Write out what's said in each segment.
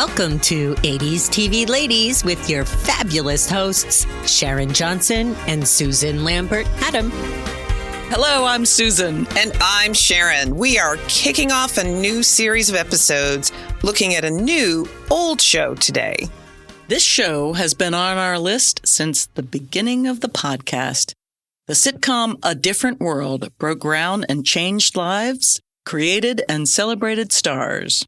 Welcome to 80s TV Ladies with your fabulous hosts, Sharon Johnson and Susan Lambert Adam. Hello, I'm Susan. And I'm Sharon. We are kicking off a new series of episodes looking at a new old show today. This show has been on our list since the beginning of the podcast. The sitcom A Different World broke ground and changed lives, created and celebrated stars.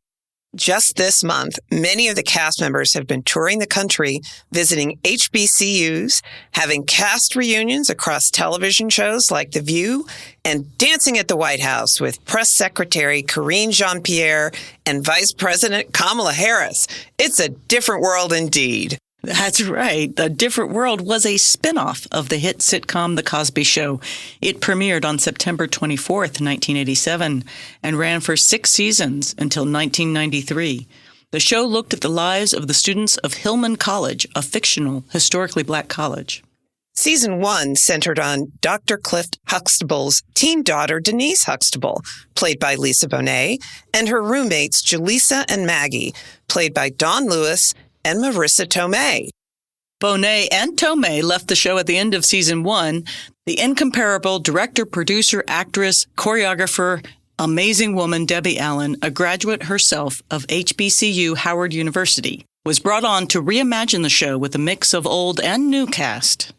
Just this month, many of the cast members have been touring the country, visiting HBCUs, having cast reunions across television shows like The View, and dancing at the White House with Press Secretary Karine Jean-Pierre and Vice President Kamala Harris. It's a different world indeed. That's right. The Different World was a spinoff of the hit sitcom The Cosby Show. It premiered on September 24th, 1987, and ran for 6 seasons until 1993. The show looked at the lives of the students of Hillman College, a fictional, historically black college. Season 1 centered on Dr. Cliff Huxtable's teen daughter, Denise Huxtable, played by Lisa Bonet, and her roommates, Jaleesa and Maggie, played by Dawn Lewis and Marissa Tomei. Bonet and Tomei left the show at the end of season 1. The incomparable director, producer, actress, choreographer, amazing woman Debbie Allen, a graduate herself of HBCU Howard University, was brought on to reimagine the show with a mix of old and new cast.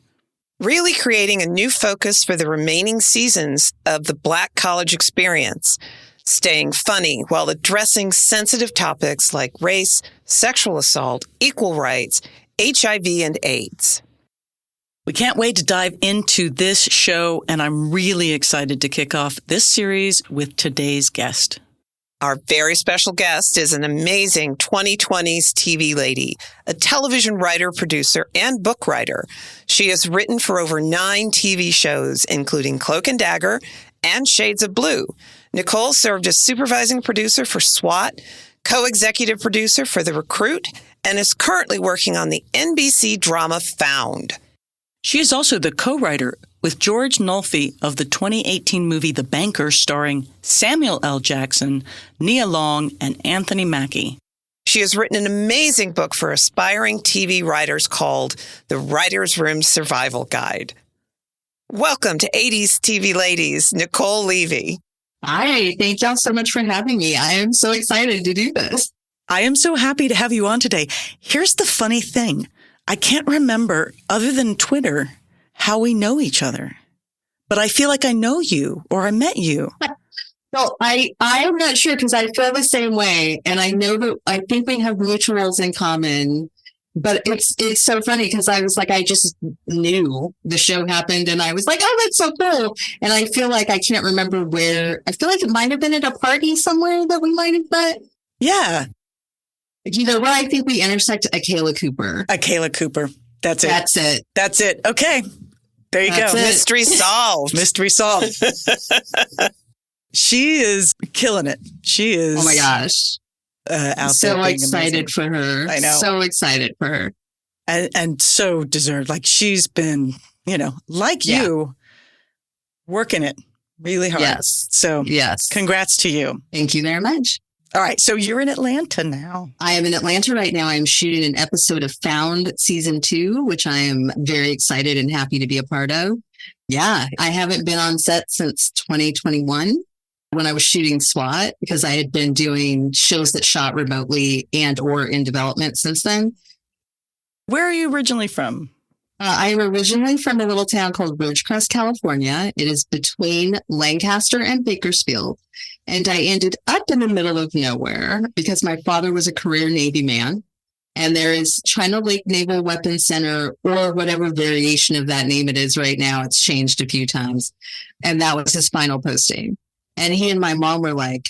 Really creating a new focus for the remaining seasons of the Black college experience, staying funny while addressing sensitive topics like race, sexual assault, equal rights, HIV, and AIDS. We can't wait to dive into this show, and I'm really excited to kick off this series with today's guest. Our very special guest is an amazing 2020s TV lady, a television writer, producer, and book writer. She has written for over 9 TV shows, including Cloak and Dagger and Shades of Blue. Niceole served as supervising producer for SWAT, co-executive producer for The Recruit, and is currently working on the NBC drama Found. She is also the co-writer with George Nolfi of the 2018 movie The Banker, starring Samuel L. Jackson, Nia Long, and Anthony Mackie. She has written an amazing book for aspiring TV writers called The Writer's Room Survival Guide. Welcome to 80s TV Ladies, Niceole Levy. Hi, thank y'all so much for having me. I am so excited to do this. I am so happy to have you on today. Here's the funny thing. I can't remember, other than Twitter, how we know each other. But I feel like I know you, or I met you. So I'm not sure, because I feel the same way. And I know that I think we have mutuals in common. But it's so funny because I was like, I just knew the show happened and I was like, oh, that's so cool. And I feel like I can't remember where. I feel like it might have been at a party somewhere that we might have met. Yeah. You know, well, I think we intersect Akela Cooper. Akela Cooper. That's it. That's it. That's it. Okay. There you That's go. it. Mystery solved. Mystery solved. She is killing it. She is. Oh my gosh. Out so there being excited amazing. for her. I know. So excited for her. And so deserved. Like she's been, like Yeah. you, working it really hard. Yes. So Yes. congrats to you. Thank you very much. All right. So you're in Atlanta now. I am in Atlanta right now. I'm shooting an episode of Found season 2, which I am very excited and happy to be a part of. Yeah. I haven't been on set since 2021 when I was shooting SWAT, because I had been doing shows that shot remotely and or in development since then. Where are you originally from? I am originally from a little town called Ridgecrest, California. It is between Lancaster and Bakersfield. And I ended up in the middle of nowhere because my father was a career Navy man. And there is China Lake Naval Weapons Center, or whatever variation of that name it is right now. It's changed a few times. And that was his final posting. And he and my mom were like,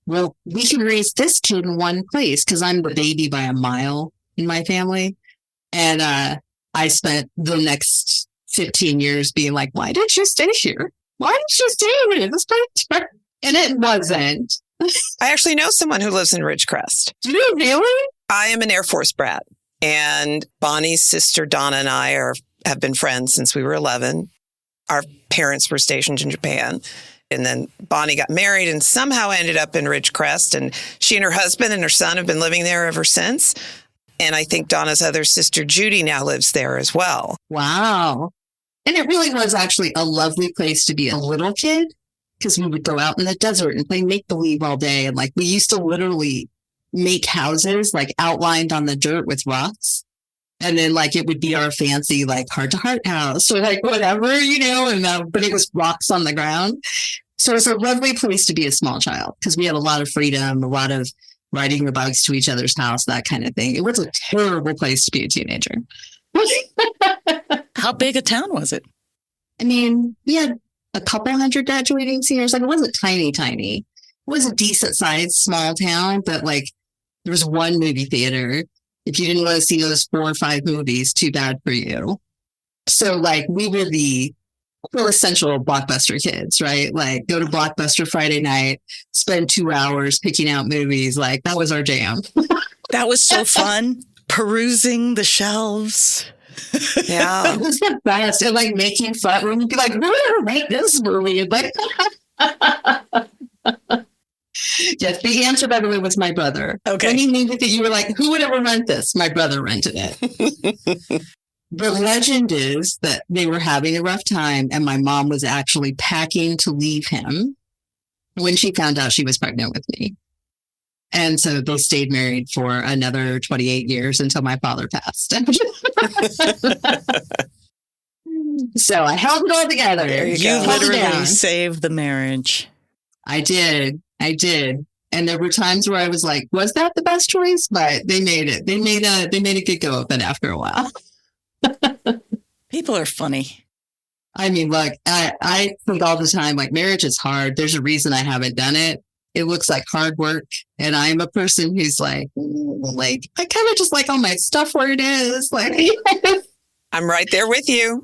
well, we can raise this kid in one place, because I'm the baby by a mile in my family. And I spent the next 15 years being like, why did you stay here? Why did you stay here? And it wasn't. I actually know someone who lives in Ridgecrest. Do you really? I am an Air Force brat, and Bonnie's sister Donna and I have been friends since we were 11. Our parents were stationed in Japan. And then Bonnie got married and somehow ended up in Ridgecrest. And she and her husband and her son have been living there ever since. And I think Donna's other sister, Judy, now lives there as well. Wow. And it really was actually a lovely place to be a little kid, because we would go out in the desert and play make-believe all day. And like, we used to literally make houses like outlined on the dirt with rocks. And then like, it would be our fancy, like heart-to-heart house or like whatever, you know, and, but it was rocks on the ground. So it's a lovely place to be a small child, because we had a lot of freedom, a lot of riding your bikes to each other's house, that kind of thing. It was a terrible place to be a teenager. How big a town was it? I mean, we had a couple hundred graduating seniors. Like, it wasn't tiny. It was a decent sized small town, but like, there was one movie theater. If you didn't want to see those 4 or 5 movies, too bad for you. So like, we were the essential Blockbuster kids, right? Like, go to Blockbuster Friday night, spend 2 hours picking out movies. Like, that was our jam. That was so fun, perusing the shelves. Yeah. It was the best. And like, making fun. We'd be like, who ever make this movie? And like, yes, the answer, by the way, was my brother. Okay. When you needed it, you were like, who would ever rent this? My brother rented it. The legend is that they were having a rough time, and my mom was actually packing to leave him when she found out she was pregnant with me. And so they stayed married for another 28 years until my father passed. So I held it all together. You literally saved the marriage. I did. And there were times where I was like, was that the best choice? But they made it. They made a good go of it after a while. People are funny. I mean, look, I think all the time, like, marriage is hard. There's a reason I haven't done it. It looks like hard work. And I'm a person who's like, I kind of just like all my stuff where it is. Like, I'm right there with you.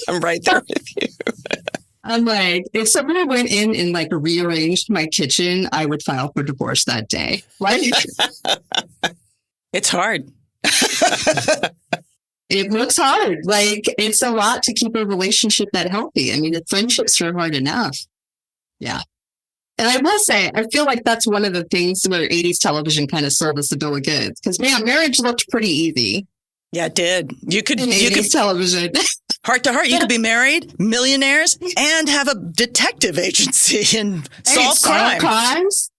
I'm right there with you. I'm like, if somebody went in and like rearranged my kitchen, I would file for divorce that day. Right? It's hard. It looks hard. Like, it's a lot to keep a relationship that healthy. I mean, the friendships are hard enough. Yeah. And I will say, I feel like that's one of the things where 80s television kind of sold us a bill of goods. Because, man, marriage looked pretty easy. Yeah, it did. You could television. Heart to heart, you could be married, millionaires, and have a detective agency and solve crimes.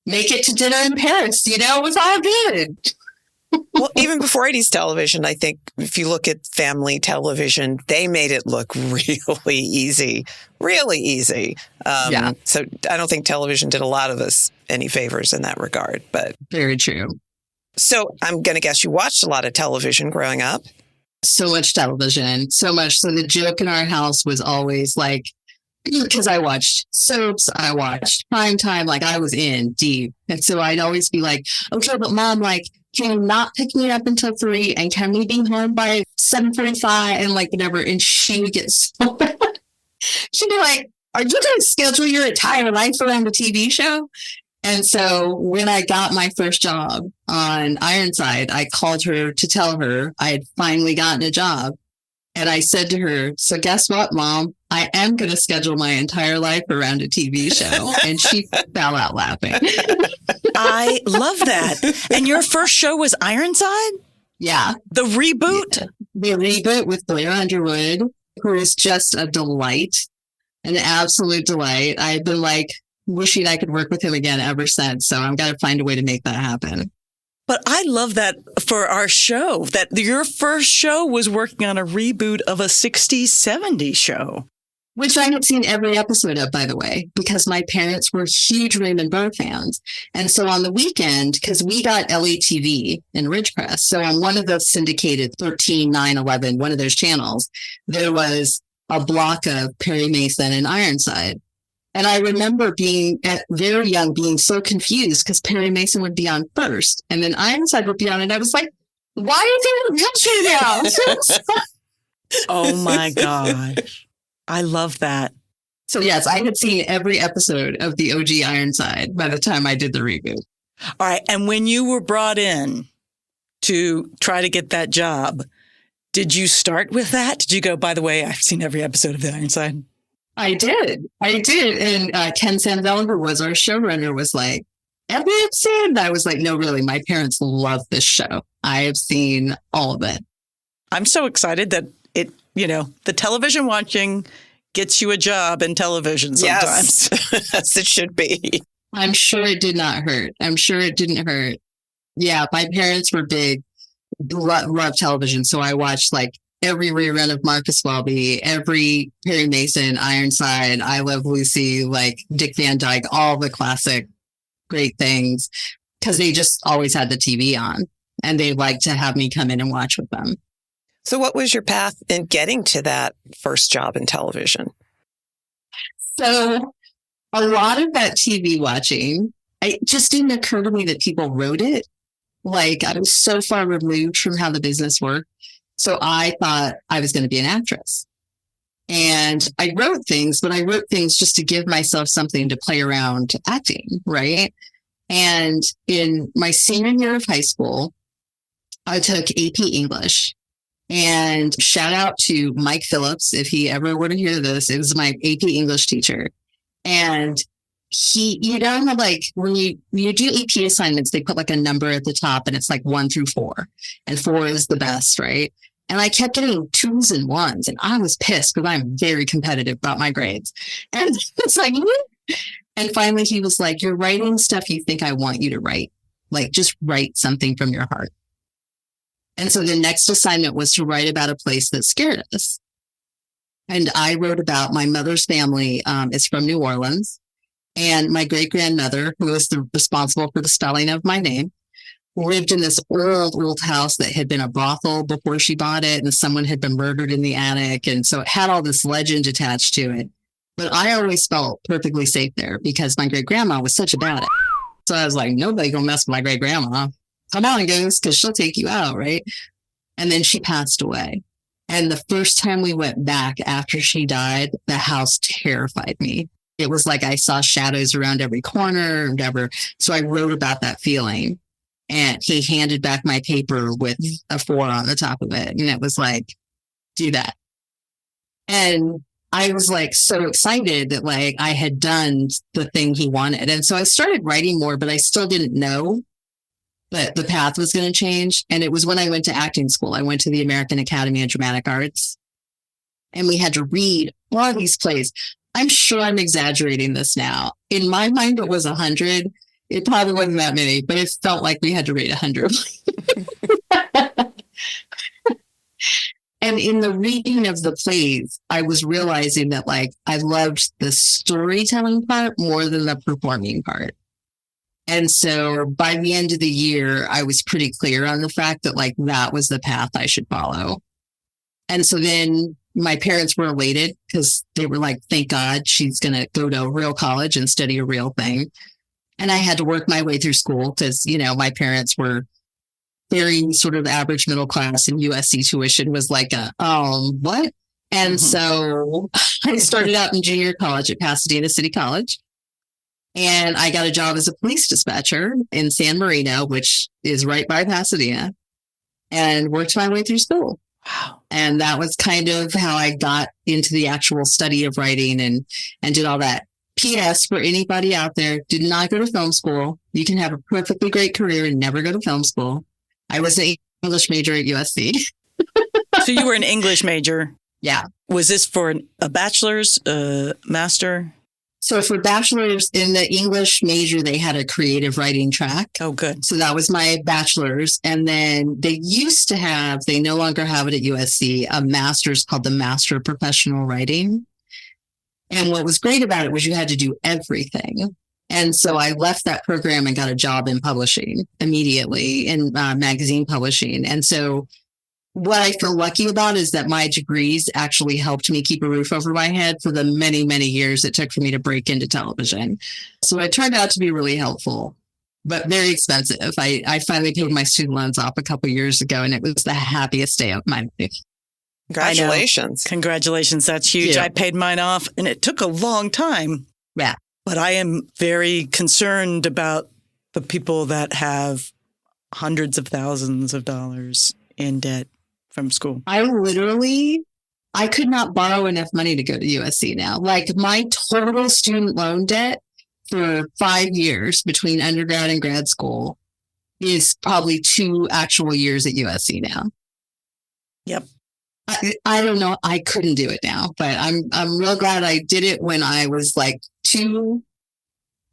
Make it to dinner in Paris. You know, it was all good. Well, even before 80s television, I think if you look at family television, they made it look really easy. Yeah. So I don't think television did a lot of us any favors in that regard. But very true. So I'm going to guess you watched a lot of television growing up. So much television, so much. So the joke in our house was always like, because I watched soaps, I watched primetime, like I was in deep. And so I'd always be like, okay, but Mom, like, can you not pick me up until 3? And can we be home by 7:45 and like whatever? And she would get so mad. She'd be like, are you going to schedule your entire life around the TV show? And so when I got my first job on Ironside, I called her to tell her I had finally gotten a job. And I said to her, so guess what, Mom? I am going to schedule my entire life around a TV show. And she fell out laughing. I love that. And your first show was Ironside? Yeah. The reboot? Yeah. The reboot with Blair Underwood, who is just a delight, an absolute delight. I've been like wishing I could work with him again ever since. So I've got to find a way to make that happen. But I love that for our show, that your first show was working on a reboot of a 60s, 70s show. Which I had seen every episode of, by the way, because my parents were huge Raymond Burr fans. And so on the weekend, because we got LATV in Ridgecrest, so on one of those syndicated 13, 9, 11, one of those channels, there was a block of Perry Mason and Ironside. And I remember being very young, being so confused because Perry Mason would be on first and then Ironside would be on. And I was like, why is he in the wheelchair now? Oh my gosh. I love that. So yes, I had seen every episode of the OG Ironside by the time I did the reboot. All right. And when you were brought in to try to get that job, did you start with that? Did you go, by the way, I've seen every episode of the Ironside? I did. I did. And Ken Sandell, who was our showrunner, was like, have you seen? I was like, no, really, my parents love this show. I have seen all of it. I'm so excited that the television watching gets you a job in television sometimes. Yes, as it should be. I'm sure it did not hurt. I'm sure it didn't hurt. Yeah, my parents were big, love television. So I watched like every rerun of Marcus Welby, every Perry Mason, Ironside, I Love Lucy, like Dick Van Dyke, all the classic great things, because they just always had the TV on and they liked to have me come in and watch with them. So what was your path in getting to that first job in television? So a lot of that TV watching, it just didn't occur to me that people wrote it. Like, I was so far removed from how the business worked. So I thought I was going to be an actress. And I wrote things, but I wrote things just to give myself something to play around acting, right? And in my senior year of high school, I took AP English. And shout out to Mike Phillips, if he ever were to hear this. It was my AP English teacher. And he, like when you do AP assignments, they put like a number at the top and it's like 1 through 4. And 4 is the best, right? And I kept getting 2s and 1s. And I was pissed because I'm very competitive about my grades. And it's like, and finally he was like, you're writing stuff you think I want you to write. Like, just write something from your heart. And so the next assignment was to write about a place that scared us. And I wrote about my mother's family. It's from New Orleans. And my great-grandmother, who was responsible for the spelling of my name, lived in this old house that had been a brothel before she bought it. And someone had been murdered in the attic. And so it had all this legend attached to it. But I always felt perfectly safe there because my great-grandma was such a badass. So I was like, nobody gonna mess with my great-grandma. Come on, Goose, because she'll take you out, right? And then she passed away. And the first time we went back after she died, the house terrified me. It was like I saw shadows around every corner or whatever. So I wrote about that feeling. And he handed back my paper with a 4 on the top of it. And it was like, do that. And I was like so excited that like I had done the thing he wanted. And so I started writing more, but I still didn't know that the path was going to change. And it was when I went to acting school. I went to the American Academy of Dramatic Arts. And we had to read all of these plays. I'm sure I'm exaggerating this now. In my mind, it was 100. It probably wasn't that many, but it felt like we had to read 100. And in the reading of the plays, I was realizing that like I loved the storytelling part more than the performing part. And so by the end of the year, I was pretty clear on the fact that like that was the path I should follow. And so then my parents were elated because they were like, thank God she's going to go to a real college and study a real thing. And I had to work my way through school because, my parents were very sort of average middle class, and USC tuition was like what? And so I started out in junior college at Pasadena City College. And I got a job as a police dispatcher in San Marino, which is right by Pasadena, and worked my way through school. Wow. And that was kind of how I got into the actual study of writing and did all that. P.S. for anybody out there, did not go to film school. You can have a perfectly great career and never go to film school. I was an English major at USC. So you were an English major? Yeah. Was this for a bachelor's, master? So for bachelor's in the English major, they had a creative writing track. Oh, good. So that was my bachelor's. And then they used to have, they no longer have it at USC, a master's called the Master of Professional Writing. And what was great about it was you had to do everything. And so I left that program and got a job in publishing immediately, in magazine publishing. And so what I feel lucky about is that my degrees actually helped me keep a roof over my head for the many, many years it took for me to break into television. So it turned out to be really helpful, but very expensive. I finally paid my student loans off a couple of years ago, and it was the happiest day of my life. Congratulations. Congratulations. That's huge. Yeah. I paid mine off, and it took a long time. Yeah. But I am very concerned about the people that have hundreds of thousands of dollars in debt from school. I literally I could not borrow enough money to go to USC now. Like my total student loan debt for 5 years between undergrad and grad school is probably 2 actual years at USC now. Yep. I don't know. I couldn't do it now, but I'm real glad I did it when I was like too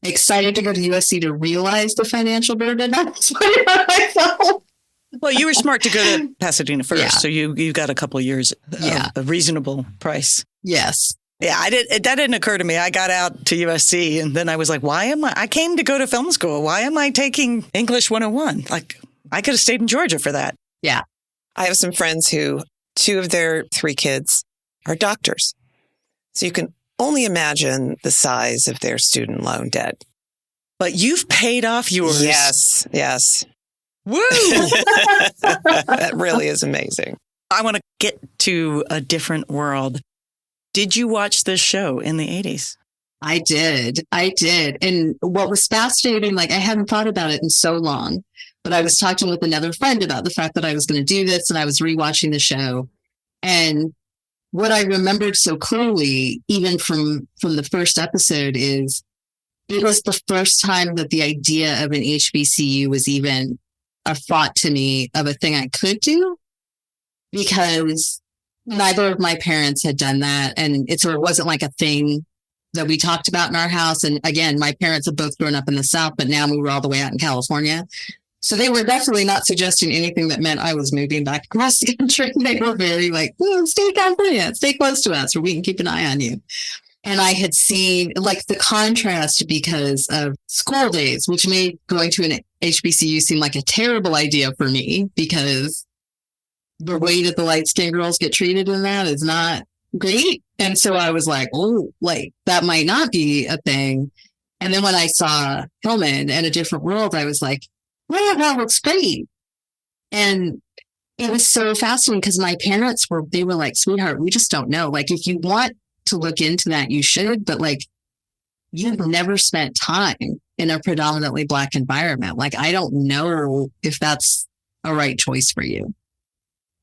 excited to go to USC to realize the financial burden. That's what I felt. Well, you were smart to go to Pasadena first, Yeah. so you got a couple of years of a reasonable price. Yes. Yeah, that didn't occur to me. I got out to USC, and then I was like, I came to go to film school. Why am I taking English 101? Like, I could have stayed in Georgia for that. Yeah. I have some friends who 2 of their 3 kids are doctors. So you can only imagine the size of their student loan debt. But you've paid off yours. Yes. Woo! That really is amazing. I want to get to a different world. Did you watch this show in the 80s? I did. And what was fascinating, like I hadn't thought about it in so long, but I was talking with another friend about the fact that I was going to do this and I was rewatching the show. And what I remembered so clearly, even from the first episode, is it was the first time that the idea of an HBCU was even a thought to me of a thing I could do, because neither of my parents had done that. And it sort of wasn't like a thing that we talked about in our house. And again, my parents had both grown up in the South, but now we were all the way out in California. So they were definitely not suggesting anything that meant I was moving back across the country. They were very like, stay in California, stay close to us, or we can keep an eye on you. And I had seen like the contrast because of school days, which made going to an HBCU seem like a terrible idea for me, because the way that the light-skinned girls get treated in that is not great. And so I was like, that might not be a thing. And then when I saw Hillman and A Different World, I was like, wow, that looks great. And it was so fascinating because my parents were like, sweetheart, we just don't know. Like, if you want to look into that, you should, but like, you've never spent time in a predominantly Black environment. Like, I don't know if that's a right choice for you.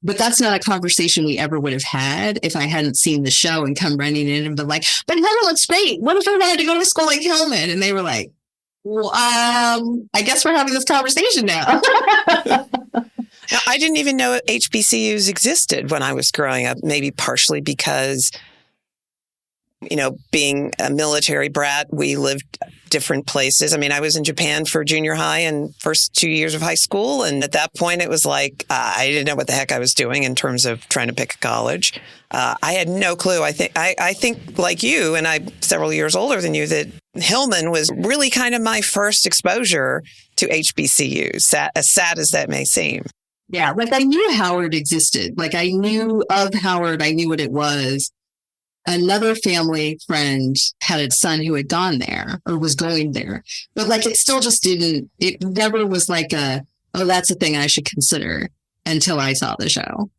But that's not a conversation we ever would have had if I hadn't seen the show and come running in and been like, but Hillman looks great. What if I had to go to school like Hillman? And they were like, well, I guess we're having this conversation now. Now, I didn't even know HBCUs existed when I was growing up, maybe partially because, being a military brat, we lived different places. I mean, I was in Japan for junior high and first 2 years of high school. And at that point, it was like, I didn't know what the heck I was doing in terms of trying to pick a college. I had no clue. I think like you, and I'm several years older than you, that Hillman was really kind of my first exposure to HBCUs, as sad as that may seem. Yeah, like I knew Howard existed. Like I knew of Howard. I knew what it was. Another family friend had a son who had gone there or was going there. But like, it still just didn't, it never was like that's a thing I should consider until I saw the show.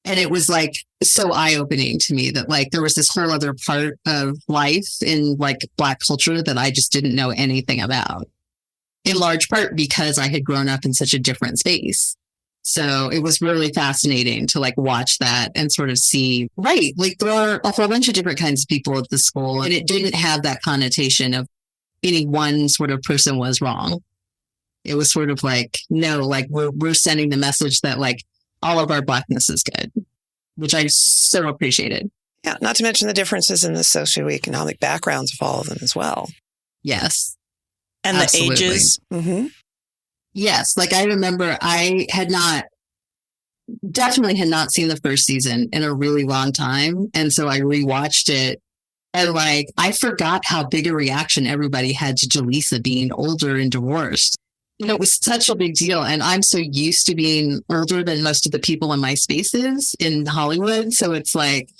And it was like so eye-opening to me that like there was this whole other part of life in like Black culture that I just didn't know anything about. In large part because I had grown up in such a different space. So it was really fascinating to like watch that and sort of see, right, like there are a whole bunch of different kinds of people at the school, and it didn't have that connotation of any one sort of person was wrong. It was sort of like, no, like we're sending the message that like all of our Blackness is good, which I so appreciated. Yeah, not to mention the differences in the socioeconomic backgrounds of all of them as well. Yes. And Absolutely. The ages. Mm-hmm. Yes. Like I remember I definitely had not seen the first season in a really long time. And so I rewatched it and like, I forgot how big a reaction everybody had to Jaleesa being older and divorced. It was such a big deal. And I'm so used to being older than most of the people in my spaces in Hollywood. So it's like,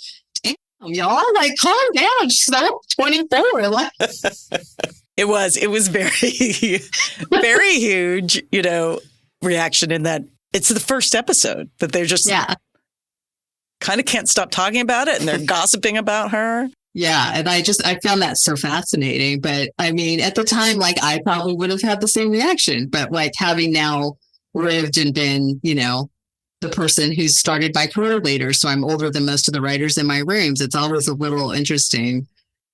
damn, y'all, like, calm down. She's not 24. Like, It was very, very huge, reaction in that it's the first episode that they're just kind of can't stop talking about it and they're gossiping about her. Yeah. And I found that so fascinating. But I mean, at the time, like I probably would have had the same reaction, but like having now lived and been, the person who started my career later. So I'm older than most of the writers in my rooms. It's always a little interesting.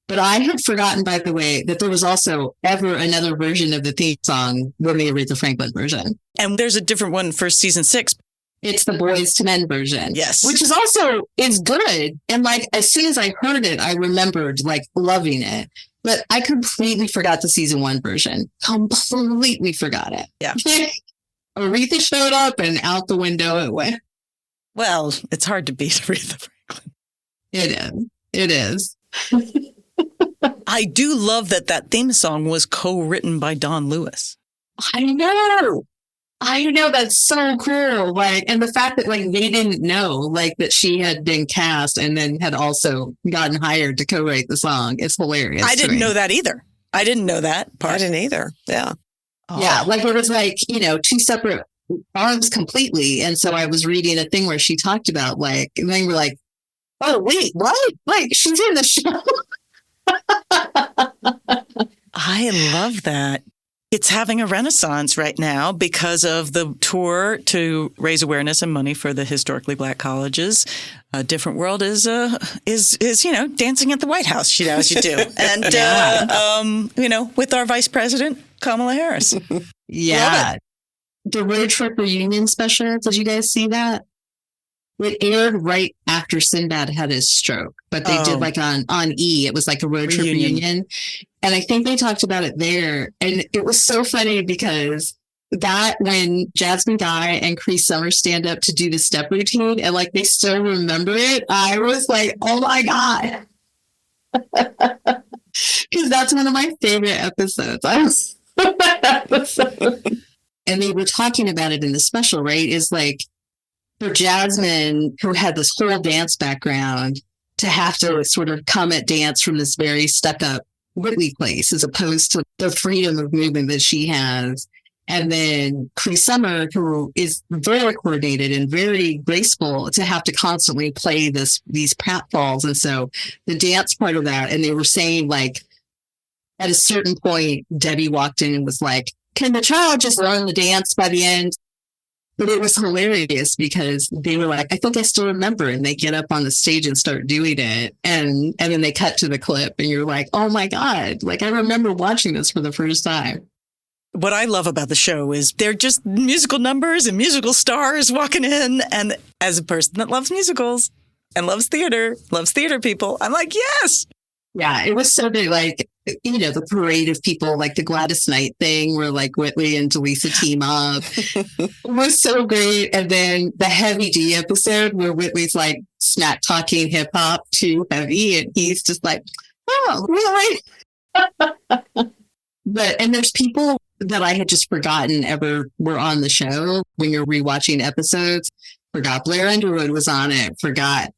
But I had forgotten, by the way, that there was also ever another version of the theme song than the Aretha Franklin version. And there's a different one for season 6. It's the Boys to Men version. Yes. Which is also, is good. And like, as soon as I heard it, I remembered like loving it. But I completely forgot the season 1 version. Completely forgot it. Yeah. Aretha showed up and out the window it went. Well, it's hard to beat Aretha Franklin. It is. I do love that theme song was co-written by Don Lewis. I know, that's so cool. Like, and the fact that like they didn't know like that she had been cast and then had also gotten hired to co-write the song. It's hilarious. I didn't know that either. I didn't know that part. I didn't either. Yeah. Oh. Yeah. Like it was like, two separate arms completely. And so I was reading a thing where she talked about like, and then we're like, oh, wait, what? Like she's in the show. I love that. It's having a renaissance right now because of the tour to raise awareness and money for the historically Black colleges. A Different World is dancing at the White House, as you do. And, with our Vice President, Kamala Harris. Yeah. The road trip reunion special. Did you guys see that? It aired right after Sinbad had his stroke, but they did like on E. It was like a road trip reunion. And I think they talked about it there. And it was so funny because that when Jasmine Guy and Cree Summer stand up to do the step routine and like they still remember it, I was like, oh my God. Because that's one of my favorite episodes. And they were talking about it in the special, right? Is like, for Jasmine, who had this whole dance background, to have to sort of come at dance from this very stuck-up Whitley place, as opposed to the freedom of movement that she has. And then Cree Summer, who is very coordinated and very graceful, to have to constantly play these pratfalls. And so the dance part of that, and they were saying like, at a certain point, Debbie walked in and was like, can the child just learn the dance by the end? But it was hilarious because they were like, I think I still remember. And they get up on the stage and start doing it. And then they cut to the clip and you're like, oh my God, like I remember watching this for the first time. What I love about the show is they're just musical numbers and musical stars walking in. And as a person that loves musicals and loves theater people, I'm like, yes. Yeah, it was so big. Like, the parade of people, like the Gladys Knight thing where like Whitley and Delisa team up. It was so great. And then the Heavy D episode where Whitley's like smack talking hip hop to Heavy and he's just like, oh, really? And there's people that I had just forgotten ever were on the show when you're rewatching episodes. Forgot Blair Underwood was on it. Forgot,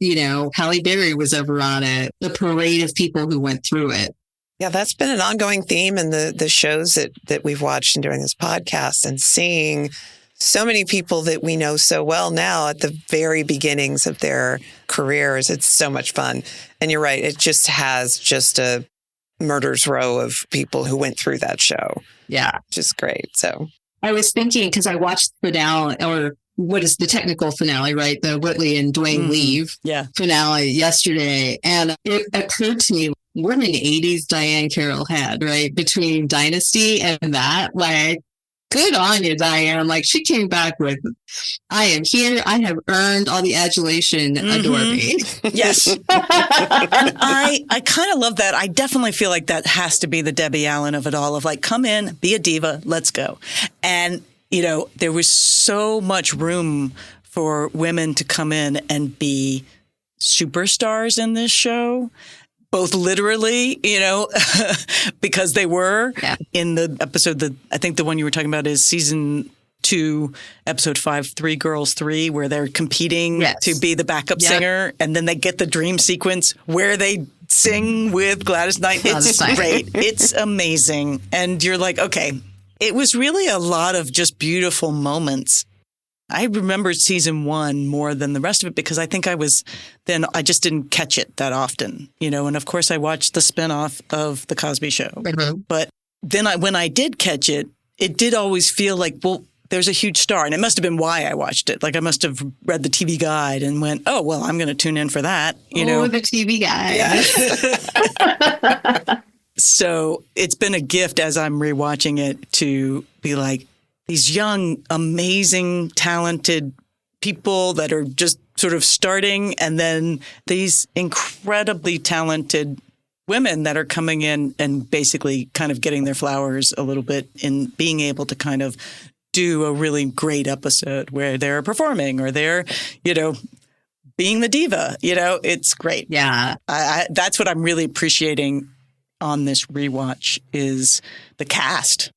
Halle Berry was ever on it. The parade of people who went through it. Yeah, that's been an ongoing theme in the shows that we've watched and during this podcast, and seeing so many people that we know so well now at the very beginnings of their careers. It's so much fun. And you're right. It just has just a murder's row of people who went through that show. Yeah. Which is great. So I was thinking, because I watched the finale, or what is the technical finale, right? The Whitley and Dwayne Leave finale yesterday. And it occurred to me, what an 80s Diane Carroll had, right? Between Dynasty and that, like, good on you, Diane. Like, she came back with, I am here. I have earned all the adulation. Adore me. Yes. And I kind of love that. I definitely feel like that has to be the Debbie Allen of it all, of like, come in, be a diva, let's go. And, there was so much room for women to come in and be superstars in this show. Both literally, because they were in the episode I think the one you were talking about is season 2, episode 5, 3 Girls 3, where they're competing to be the backup singer. And then they get the dream sequence where they sing with Gladys Knight. It's great. It's amazing. And you're like, okay, it was really a lot of just beautiful moments. I remember season 1 more than the rest of it because I think I just didn't catch it that often, and of course I watched the spinoff of the Cosby Show. Mm-hmm. But then when I did catch it, it did always feel like, well, there's a huge star. And it must have been why I watched it. Like I must have read the TV guide and went, oh, well, I'm going to tune in for that. The TV guide. Yeah. So it's been a gift as I'm rewatching it to be like these young, amazing, talented people that are just sort of starting, and then these incredibly talented women that are coming in and basically kind of getting their flowers a little bit in being able to kind of do a really great episode where they're performing or they're, being the diva. It's great. Yeah. That's what I'm really appreciating on this rewatch is the cast.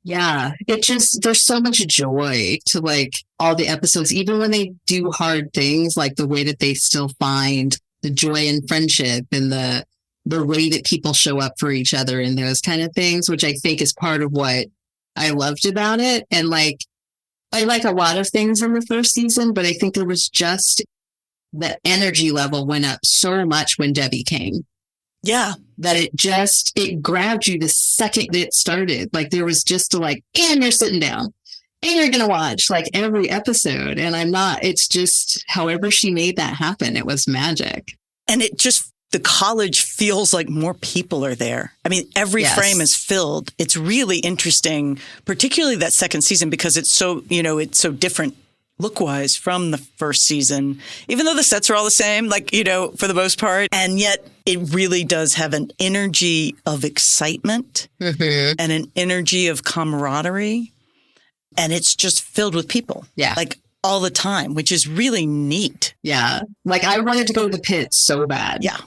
Yeah. There's so much joy to like all the episodes, even when they do hard things, like the way that they still find the joy in friendship and the way that people show up for each other and those kind of things, which I think is part of what I loved about it. And like, I like a lot of things in the first season, but I think there was just the energy level went up so much when Debbie came. Yeah. That it grabbed you the second that it started. Like there was just and you're sitting down and you're going to watch like every episode. And it's just however she made that happen. It was magic. And the college feels like more people are there. I mean, every frame is filled. It's really interesting, particularly that second season, because it's so, it's so different look-wise from the first season, even though the sets are all the same, for the most part. And yet it really does have an energy of excitement and an energy of camaraderie. And it's just filled with people. Yeah. Like all the time, which is really neat. Yeah. Like I wanted to go to the pit so bad. Yeah.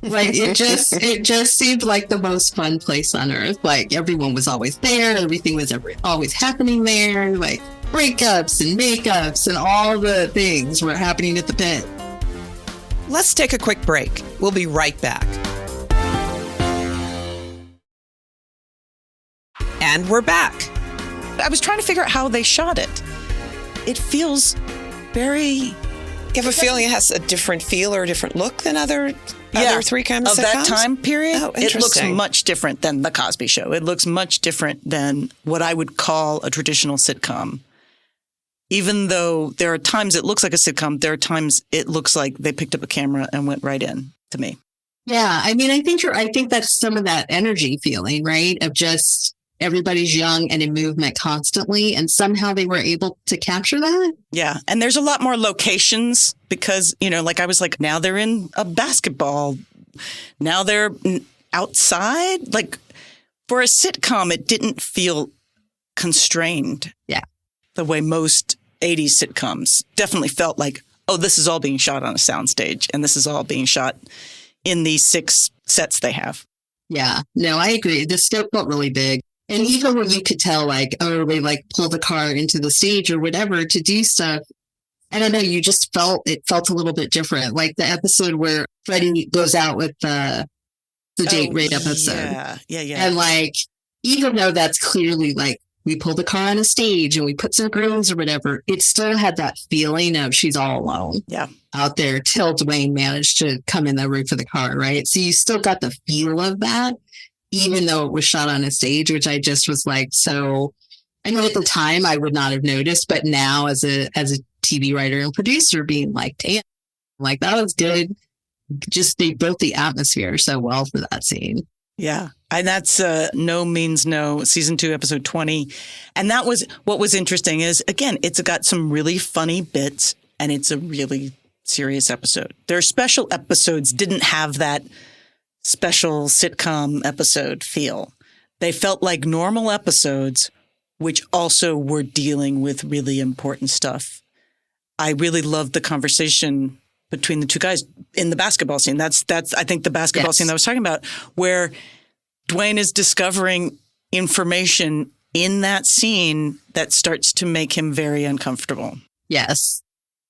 Like it just seemed like the most fun place on earth. Like everyone was always there. Everything was always happening there. Like breakups and makeups and all the things were happening at the pit. Let's take a quick break. We'll be right back. And we're back. I was trying to figure out how they shot it. It feels very... You have a feeling it has a different feel or a different look than other three kind of sitcoms? That time period, oh, it looks much different than The Cosby Show. It looks much different than what I would call a traditional sitcom. Even though there are times it looks like a sitcom, there are times it looks like they picked up a camera and went right in to me. Yeah, I mean, I think that's some of that energy feeling, right? Of just everybody's young and in movement constantly, and somehow they were able to capture that. Yeah, and there's a lot more locations because, I was like, now they're in a basketball. Now they're outside. Like, for a sitcom, it didn't feel constrained. Yeah. The way most 80s sitcoms definitely felt like, oh, this is all being shot on a soundstage, and this is all being shot in these 6 sets they have. Yeah, no, I agree. The scope felt really big. And even when you could tell, they pull the car into the stage or whatever to do stuff, I don't know, you just felt a little bit different. Like the episode where Freddie goes out with the date rape episode. Yeah. And even though that's clearly we pulled the car on a stage and we put some girls or whatever, it still had that feeling of she's all alone out there till Dwayne managed to come in the roof of the car, right? So you still got the feel of that, even though it was shot on a stage, which I just was so, I know at the time I would not have noticed, but now as a TV writer and producer being damn, that was good. Just they built the atmosphere so well for that scene. Yeah. And that's No Means No, season 2, episode 20. And that was what was interesting is, again, it's got some really funny bits and it's a really serious episode. Their special episodes didn't have that special sitcom episode feel. They felt like normal episodes, which also were dealing with really important stuff. I really loved the conversation between the two guys in the basketball scene. That's I think the basketball scene that I was talking about, where Dwayne is discovering information in that scene that starts to make him very uncomfortable. Yes.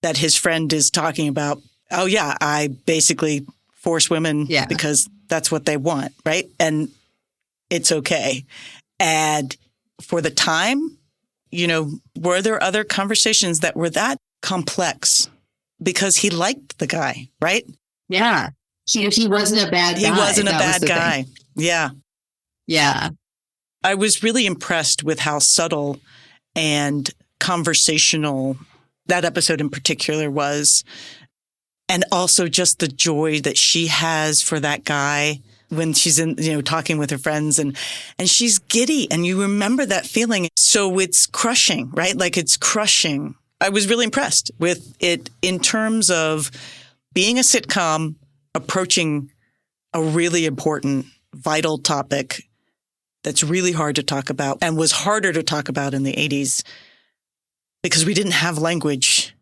That his friend is talking about, oh yeah, I basically force women because that's what they want, right? And it's okay. And for the time, were there other conversations that were that complex? Because he liked the guy, right? Yeah. He wasn't a bad guy. He wasn't a bad guy. Yeah. Yeah. I was really impressed with how subtle and conversational that episode in particular was. And also just the joy that she has for that guy when she's in, talking with her friends and she's giddy and you remember that feeling. So it's crushing, right? Like it's crushing. I was really impressed with it in terms of being a sitcom approaching a really important, vital topic that's really hard to talk about and was harder to talk about in the 80s because we didn't have language,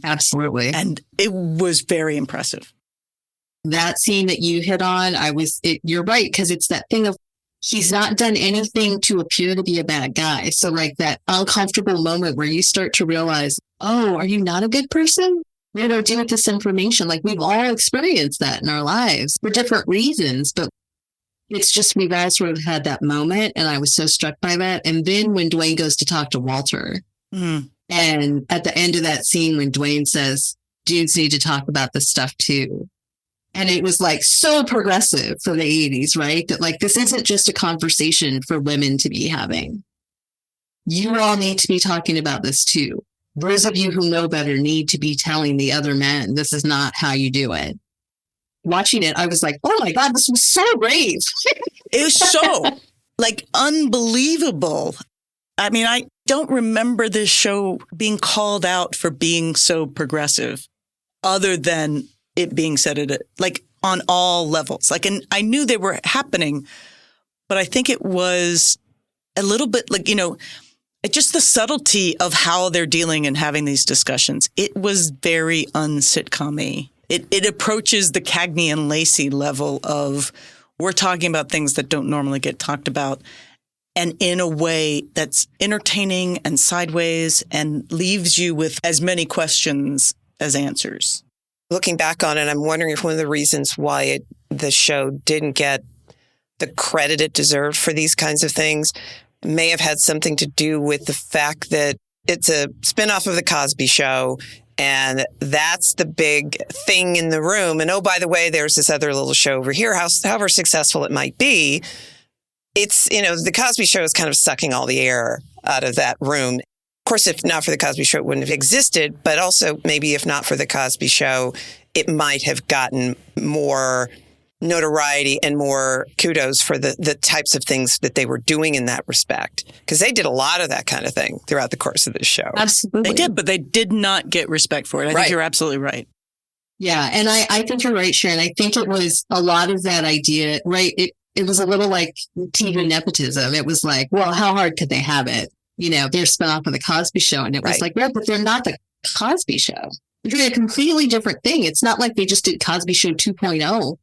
Absolutely. And it was very impressive. That scene that you hit on, you're right, because it's that thing of he's not done anything to appear to be a bad guy. So like that uncomfortable moment where you start to realize, oh, are you not a good person? Deal with this information. Like we've all experienced that in our lives for different reasons, but it's just we guys sort of had that moment. And I was so struck by that. And then when Dwayne goes to talk to Walter, and at the end of that scene, when Dwayne says, dudes need to talk about this stuff too. And it was like so progressive for the 80s, right? That like, this isn't just a conversation for women to be having. You all need to be talking about this too. Those of you who know better need to be telling the other men, this is not how you do it. Watching it, I was like, oh my God, this was so brave. It was so unbelievable. I mean, I don't remember this show being called out for being so progressive other than it being said on all levels. And I knew they were happening, but I think it was a little bit just the subtlety of how they're dealing and having these discussions. It was very unsitcom-y. It approaches the Cagney and Lacey level of we're talking about things that don't normally get talked about and in a way that's entertaining and sideways and leaves you with as many questions as answers. Looking back on it, I'm wondering if one of the reasons why the show didn't get the credit it deserved for these kinds of things may have had something to do with the fact that it's a spinoff of The Cosby Show, and that's the big thing in the room. And oh, by the way, there's this other little show over here, however successful it might be. It's, The Cosby Show is kind of sucking all the air out of that room. Of course, if not for The Cosby Show, it wouldn't have existed. But also, maybe if not for The Cosby Show, it might have gotten more notoriety and more kudos for the types of things that they were doing in that respect. Because they did a lot of that kind of thing throughout the course of this show. Absolutely. They did, but they did not get respect for it. I think you're absolutely right. Yeah, and I think you're right, Sharon. I think it was a lot of that idea, right? It was a little like TV nepotism. It was like, well, how hard could they have it? They're spun off of The Cosby Show. And it was like, but they're not The Cosby Show. They're doing a completely different thing. It's not like they just did Cosby Show 2.0.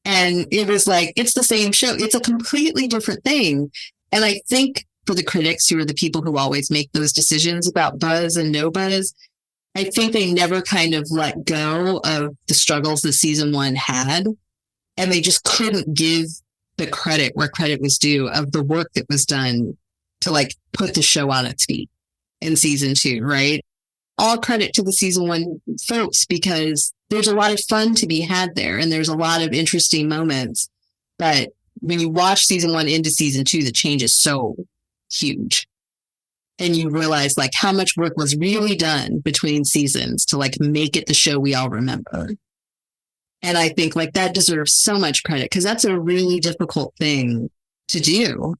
And it was like, it's the same show. It's a completely different thing. And I think for the critics, who are the people who always make those decisions about buzz and no buzz, I think they never kind of let go of the struggles that season one had. And they just couldn't give the credit where credit was due of the work that was done to put the show on its feet in season two, right? All credit to the season one folks, because there's a lot of fun to be had there and there's a lot of interesting moments. But when you watch season one into season two, the change is so huge. And you realize how much work was really done between seasons to make it the show we all remember. And I think that deserves so much credit because that's a really difficult thing to do.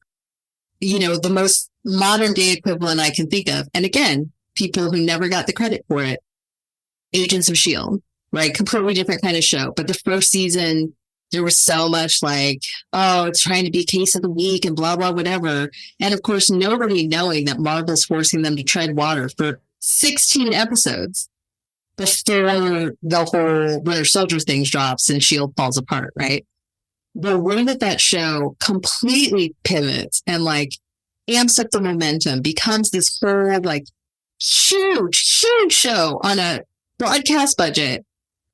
The most modern day equivalent I can think of, and again, people who never got the credit for it, Agents of S.H.I.E.L.D., right? Completely different kind of show. But the first season, there was so much it's trying to be case of the week and blah, blah, whatever. And of course, nobody knowing that Marvel's forcing them to tread water for 16 episodes before the whole Winter Soldier thing drops and S.H.I.E.L.D. falls apart, right? The way that show completely pivots and amps up the momentum, becomes this whole huge show on a broadcast budget.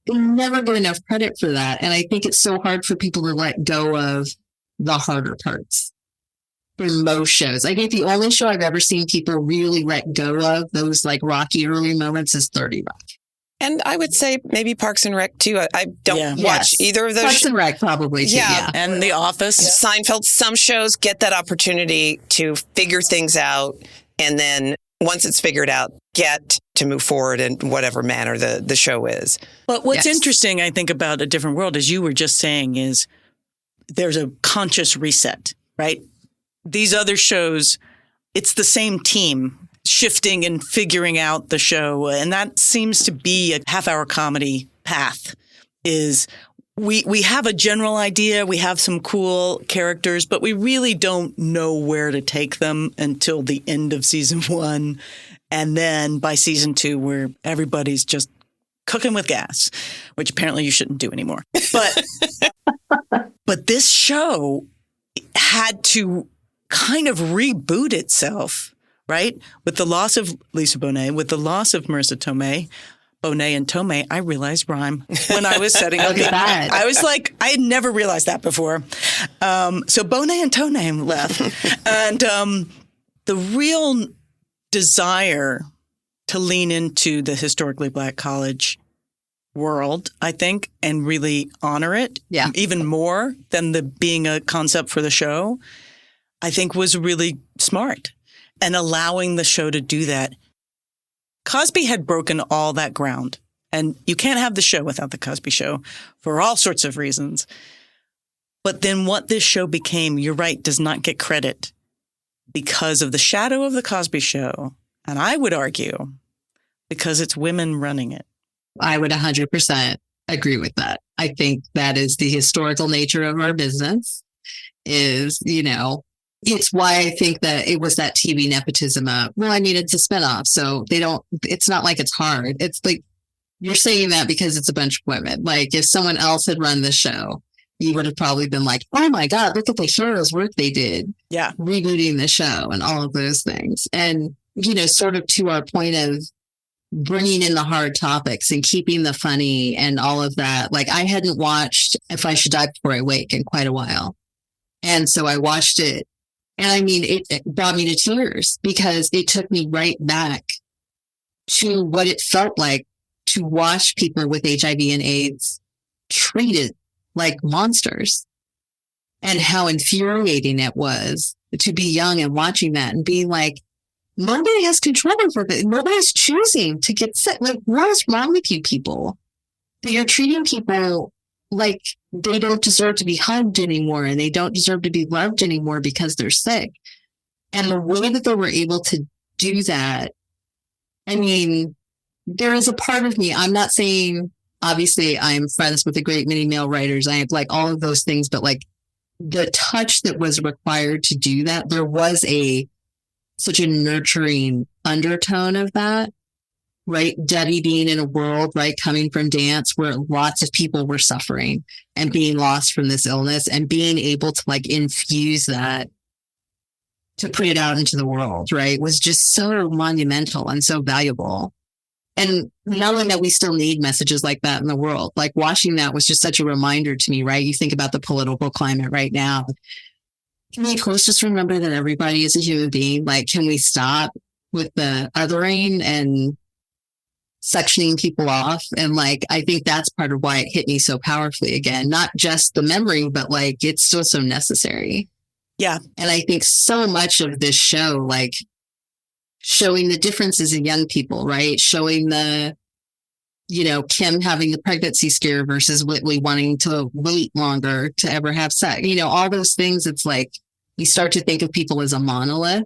They never get enough credit for that. And I think it's so hard for people to let go of the harder parts for most shows. I think the only show I've ever seen people really let go of those rocky early moments is 30 Rock. And I would say maybe Parks and Rec too. I don't watch either of those. Parks and Rec probably too. Yeah. And The Office. Seinfeld. Some shows get that opportunity to figure things out And then once it's figured out, get to move forward in whatever manner the show is. But what's interesting, I think, about A Different World, as you were just saying, is there's a conscious reset, right? These other shows, it's the same team shifting and figuring out the show. And that seems to be a half-hour comedy path, is we have a general idea, we have some cool characters, but we really don't know where to take them until the end of season 1. And then by season 2, where everybody's just cooking with gas, which apparently you shouldn't do anymore. But this show had to kind of reboot itself, right? With the loss of Lisa Bonet, with the loss of Marissa Tomei, Bonet and Tomei, I realized rhyme when I was setting up. I was like, I had never realized that before. So Bonet and Tomei left. And the real desire to lean into the historically Black college world, I think, and really honor it, even more than the being a concept for the show, I think was really smart. And allowing the show to do that. Cosby had broken all that ground, and you can't have the show without the Cosby Show for all sorts of reasons. But then what this show became, you're right, does not get credit because of the shadow of the Cosby Show. And I would argue because it's women running it. I would 100% agree with that. I think that is the historical nature of our business is, it's why I think that it was that TV nepotism of, well, I needed to spin off. So it's not like it's hard. It's like, you're saying that because it's a bunch of women. Like if someone else had run the show, you would have probably been like, oh my God, look at the heroes work they did. Yeah. Rebooting the show and all of those things. And, sort of to our point of bringing in the hard topics and keeping the funny and all of that. Like I hadn't watched If I Should Die Before I Wake in quite a while. And so I watched it. And I mean, it brought me to tears because it took me right back to what it felt like to watch people with HIV and AIDS treated like monsters and how infuriating it was to be young and watching that and being like, nobody has control over it. Nobody's choosing to get sick. Like, what is wrong with you people? That you're treating people like they don't deserve to be hugged anymore and they don't deserve to be loved anymore because they're sick. And the way that they were able to do that, I mean, there is a part of me, I'm not saying, obviously I'm friends with a great many male writers. I have like all of those things, but like the touch that was required to do that, there was such a nurturing undertone of that. Right. Debbie being in a world, right, coming from dance where lots of people were suffering and being lost from this illness and being able to like infuse that to put it out into the world, right, was just so monumental and so valuable. And knowing that we still need messages like that in the world, like watching that was just such a reminder to me, right? You think about the political climate right now. Can we just remember that everybody is a human being? Like, can we stop with the othering and sectioning people off? And like, I think that's part of why it hit me so powerfully again, not just the memory, but like, it's still so necessary. Yeah. And I think so much of this show, like showing the differences in young people, right? Showing the, Kim having the pregnancy scare versus Whitley wanting to wait longer to ever have sex, all those things. It's like, we start to think of people as a monolith.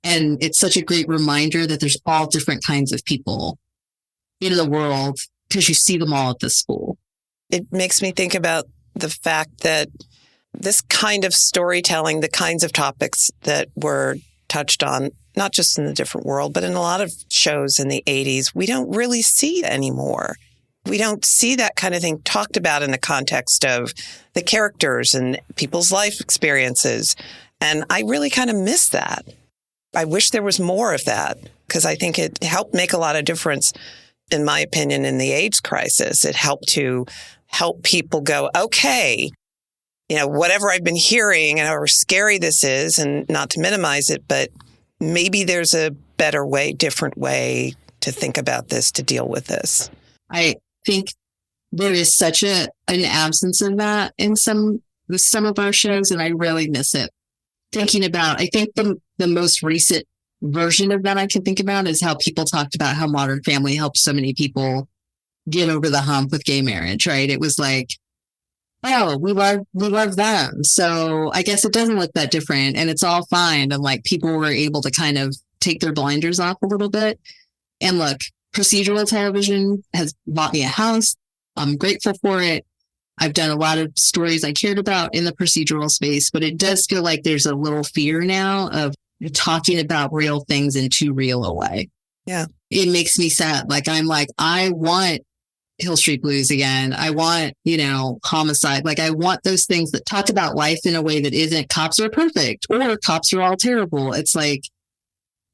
And it's such a great reminder that there's all different kinds of people in the world because you see them all at this school. It makes me think about the fact that this kind of storytelling, the kinds of topics that were touched on, not just in A Different World, but in a lot of shows in the 80s, we don't really see anymore. We don't see that kind of thing talked about in the context of the characters and people's life experiences. And I really kind of miss that. I wish there was more of that because I think it helped make a lot of difference, in my opinion, in the AIDS crisis. It helped to help people go, okay, whatever I've been hearing and how scary this is, and not to minimize it, but maybe there's a better way, different way to think about this, to deal with this. I think there is such an absence of that in some of our shows, and I really miss it. Thinking about, I think the most recent version of that I can think about is how people talked about how Modern Family helped so many people get over the hump with gay marriage, right? It was like, oh, we love them. So I guess it doesn't look that different and it's all fine. And like people were able to kind of take their blinders off a little bit. And look, procedural television has bought me a house. I'm grateful for it. I've done a lot of stories I cared about in the procedural space, but it does feel like there's a little fear now of talking about real things in too real a way. Yeah. It makes me sad. Like, I'm like, I want Hill Street Blues again. I want, Homicide. Like, I want those things that talk about life in a way that isn't cops are perfect or cops are all terrible. It's like,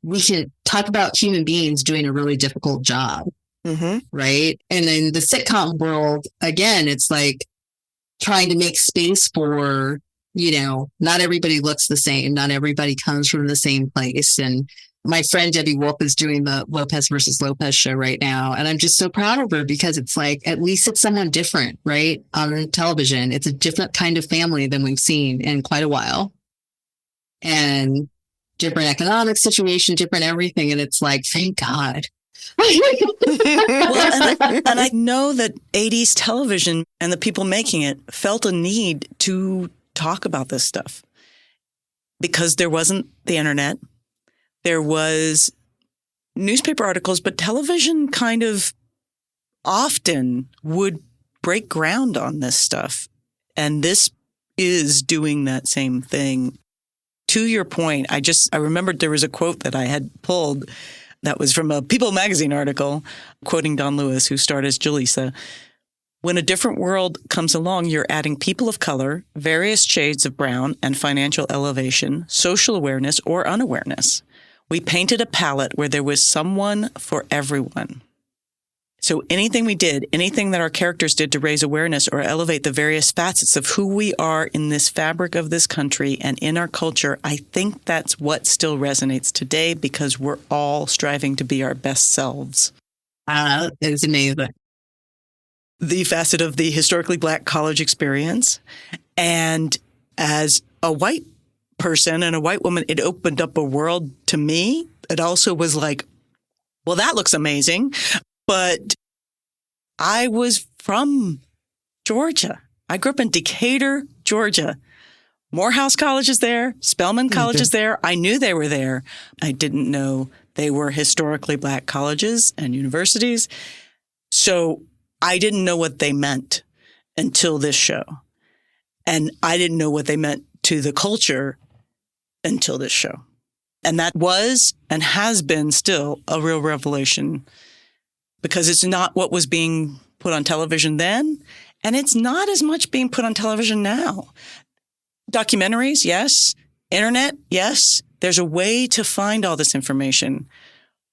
we should talk about human beings doing a really difficult job. Mm-hmm. Right. And in the sitcom world, again, it's like trying to make space for, not everybody looks the same. Not everybody comes from the same place. And my friend Debbie Wolf is doing the Lopez versus Lopez show right now. And I'm just so proud of her because it's like, at least it's someone different, right? On television. It's a different kind of family than we've seen in quite a while. And different economic situation, different everything. And it's like, thank God. Well, and I know that 80s television and the people making it felt a need to talk about this stuff because there wasn't the internet. There was newspaper articles, but television kind of often would break ground on this stuff. And this is doing that same thing. To your point, I remembered there was a quote that I had pulled that was from a People magazine article quoting Don Lewis, who starred as Jaleesa. When a different world comes along, you're adding people of color, various shades of brown, and financial elevation, social awareness, or unawareness. We painted a palette where there was someone for everyone. So anything we did, anything that our characters did to raise awareness or elevate the various facets of who we are in this fabric of this country and in our culture, I think that's what still resonates today because we're all striving to be our best selves. It's amazing. The facet of the historically Black college experience. And as a white person and a white woman, it opened up a world to me. It also was like, well, that looks amazing. But I was from Georgia. I grew up in Decatur, Georgia. Morehouse College is there. Spelman College is there. I knew they were there. I didn't know they were historically Black colleges and universities. So I didn't know what they meant until this show. And I didn't know what they meant to the culture until this show. And that was and has been still a real revelation because it's not what was being put on television then, and it's not as much being put on television now. Documentaries, yes. Internet, yes. There's a way to find all this information,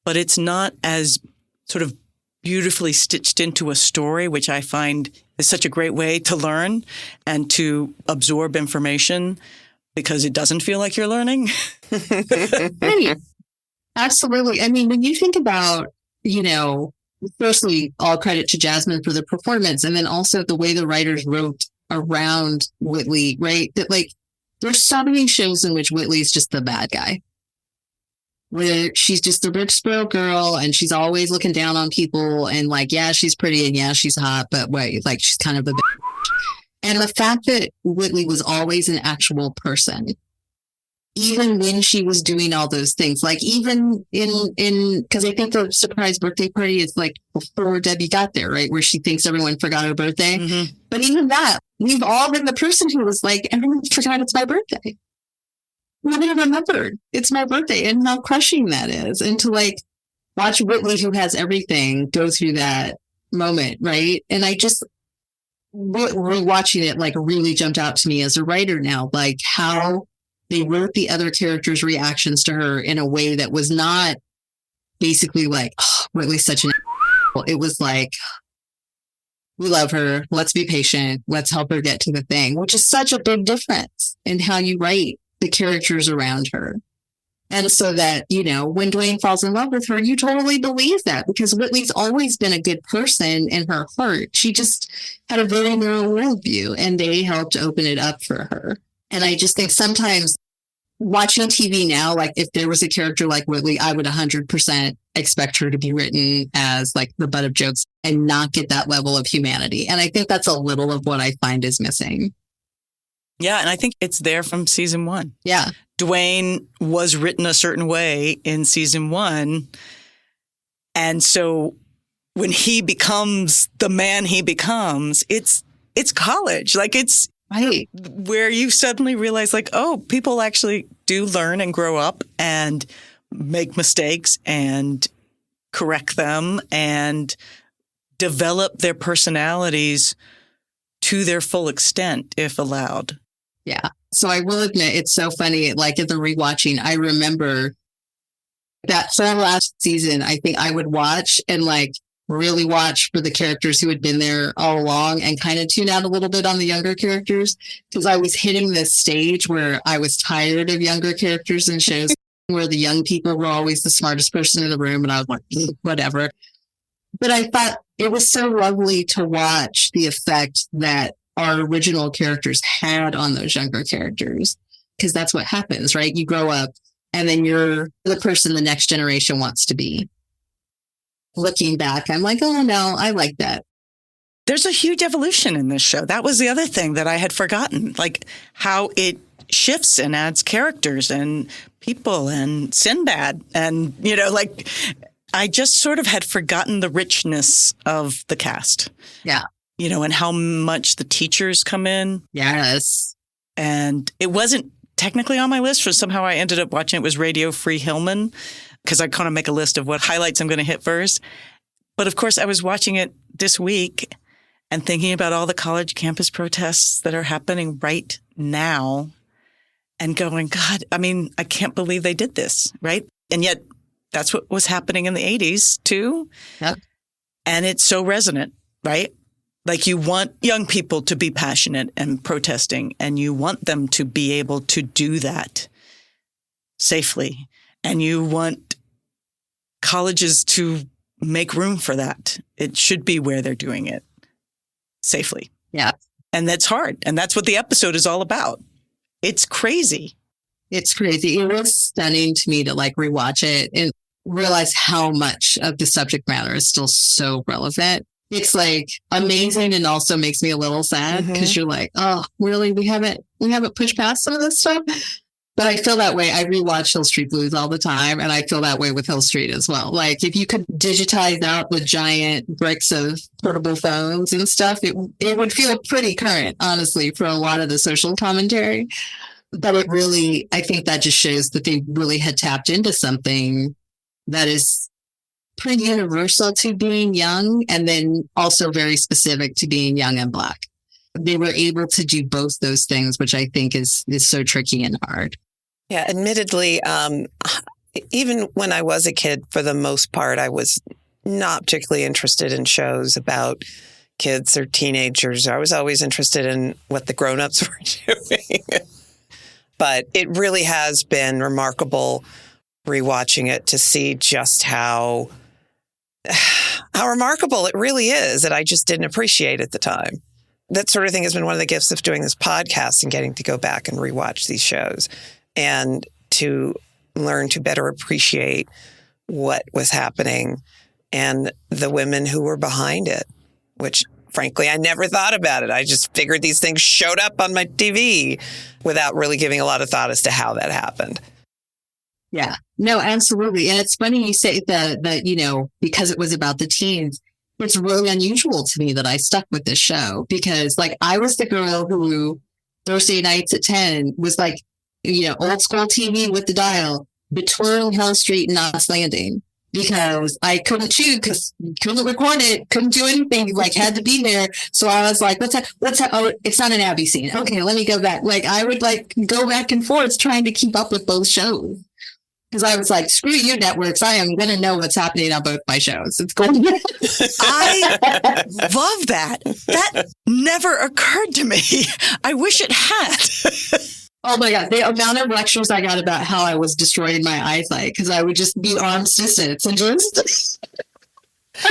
but it's not as sort of beautifully stitched into a story, which I find is such a great way to learn and to absorb information because it doesn't feel like you're learning. Absolutely. I mean, when you think about, firstly, all credit to Jasmine for the performance, and then also the way the writers wrote around Whitley, right? That like, there's so many shows in which Whitley's just the bad guy, where she's just the rich spoiled girl, and she's always looking down on people, and like, yeah, she's pretty, and yeah, she's hot, but wait, like, she's kind of a bitch. And the fact that Whitley was always an actual person, even when she was doing all those things, like even in, because I think the surprise birthday party is like before Debbie got there, right? Where she thinks everyone forgot her birthday. Mm-hmm. But even that, we've all been the person who was like, everyone forgot it's my birthday. Nobody remembered it's my birthday and how crushing that is. And to like watch Whitley, who has everything, go through that moment, right? And I just, rewatching it like really jumped out to me as a writer now, like how they wrote the other characters' reactions to her in a way that was not basically like, oh, Whitley's such an asshole. It was like, we love her. Let's be patient. Let's help her get to the thing, which is such a big difference in how you write the characters around her. And so that, when Dwayne falls in love with her, you totally believe that because Whitley's always been a good person in her heart. She just had a very narrow worldview and they helped open it up for her. And I just think sometimes watching TV now, like if there was a character like Whitley, I would 100% expect her to be written as like the butt of jokes and not get that level of humanity. And I think that's a little of what I find is missing. Yeah, and I think it's there from season 1. Yeah. Dwayne was written a certain way in season 1. And so when he becomes the man he becomes, it's college. Like it's right where you suddenly realize like, oh, people actually do learn and grow up and make mistakes and correct them and develop their personalities to their full extent, if allowed. Yeah. So I will admit, it's so funny. Like at the rewatching, I remember that for the last season, I think I would watch and like really watch for the characters who had been there all along and kind of tune out a little bit on the younger characters because I was hitting this stage where I was tired of younger characters in shows where the young people were always the smartest person in the room. And I was like, whatever. But I thought it was so lovely to watch the effect that our original characters had on those younger characters, because that's what happens, right? You grow up and then you're the person the next generation wants to be. Looking back, I'm like, oh no, I like that. There's a huge evolution in this show. That was the other thing that I had forgotten, like how it shifts and adds characters and people and Sinbad. And, you know, like I just sort of had forgotten the richness of the cast. Yeah. You know, and how much the teachers come in. Yes. And it wasn't technically on my list, but somehow I ended up watching it was Radio Free Hillman, because I kind of make a list of what highlights I'm going to hit first. But of course, I was watching it this week and thinking about all the college campus protests that are happening right now and going, God, I mean, I can't believe they did this, right? And yet that's what was happening in the 80s too. Yep. And it's so resonant, right? Like you want young people to be passionate and protesting, and you want them to be able to do that safely. And you want colleges to make room for that. It should be where they're doing it safely. Yeah. And that's hard. And that's what the episode is all about. It's crazy. It's crazy. It was stunning to me to like rewatch it and realize how much of the subject matter is still so relevant. It's like amazing and also makes me a little sad because you're like, oh, really? We haven't pushed past some of this stuff. But I feel that way. I rewatch Hill Street Blues all the time, and I feel that way with Hill Street as well. Like if you could digitize out the giant bricks of portable phones and stuff, it would feel pretty current, honestly, for a lot of the social commentary. But it really, I think that just shows that they really had tapped into something that is pretty universal to being young and then also very specific to being young and Black. They were able to do both those things, which I think is so tricky and hard. Yeah, admittedly, even when I was a kid, for the most part, I was not particularly interested in shows about kids or teenagers. I was always interested in what the grown-ups were doing. But it really has been remarkable rewatching it to see just how remarkable it really is that I just didn't appreciate at the time. That sort of thing has been one of the gifts of doing this podcast and getting to go back and rewatch these shows and to learn to better appreciate what was happening and the women who were behind it, which frankly, I never thought about it. I just figured these things showed up on my TV without really giving a lot of thought as to how that happened. Yeah, no, absolutely. And it's funny you say that, you know, because it was about the teens, it's really unusual to me that I stuck with this show because like I was the girl who Thursday nights at 10 was like, you know, old school TV with the dial between Hill Street and Knots Landing because I couldn't choose because couldn't record it, couldn't do anything, like had to be there. So I was like, oh, it's not an Abby scene. Okay, let me go back. Like I would like go back and forth trying to keep up with both shows. Because I was like, screw you, networks. I am going to know what's happening on both my shows. It's going to I love that. That never occurred to me. I wish it had. Oh my God. The amount of lectures I got about how I was destroying my eyesight because I would just be arms distance and just...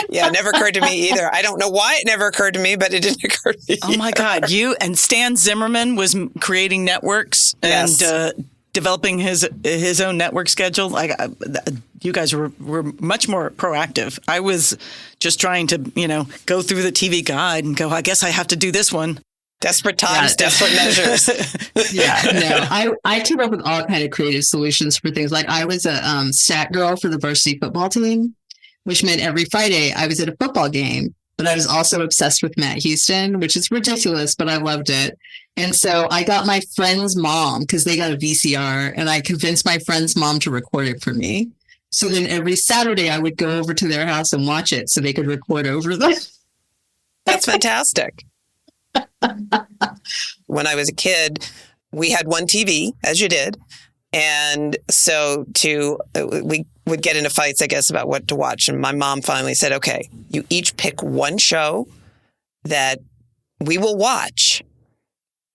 Yeah, it never occurred to me either. I don't know why it never occurred to me, but it didn't occur to me. Oh my God. You and Stan Zimmerman was creating networks and developing his own network schedule. You guys were much more proactive. I was just trying to, go through the TV guide and go, I guess I have to do this one. Desperate times, desperate measures. I came up with all kind of creative solutions for things. Like I was a stat girl for the varsity football team, which meant every Friday I was at a football game. But I was also obsessed with Matt Houston, which is ridiculous, but I loved it. And so I got my friend's mom, because they got a VCR, and I convinced my friend's mom to record it for me. So then every Saturday I would go over to their house and watch it so they could record over them. That's fantastic. When I was a kid, we had one TV, as you did. And so we would get into fights, I guess, about what to watch. And my mom finally said, okay, you each pick one show that we will watch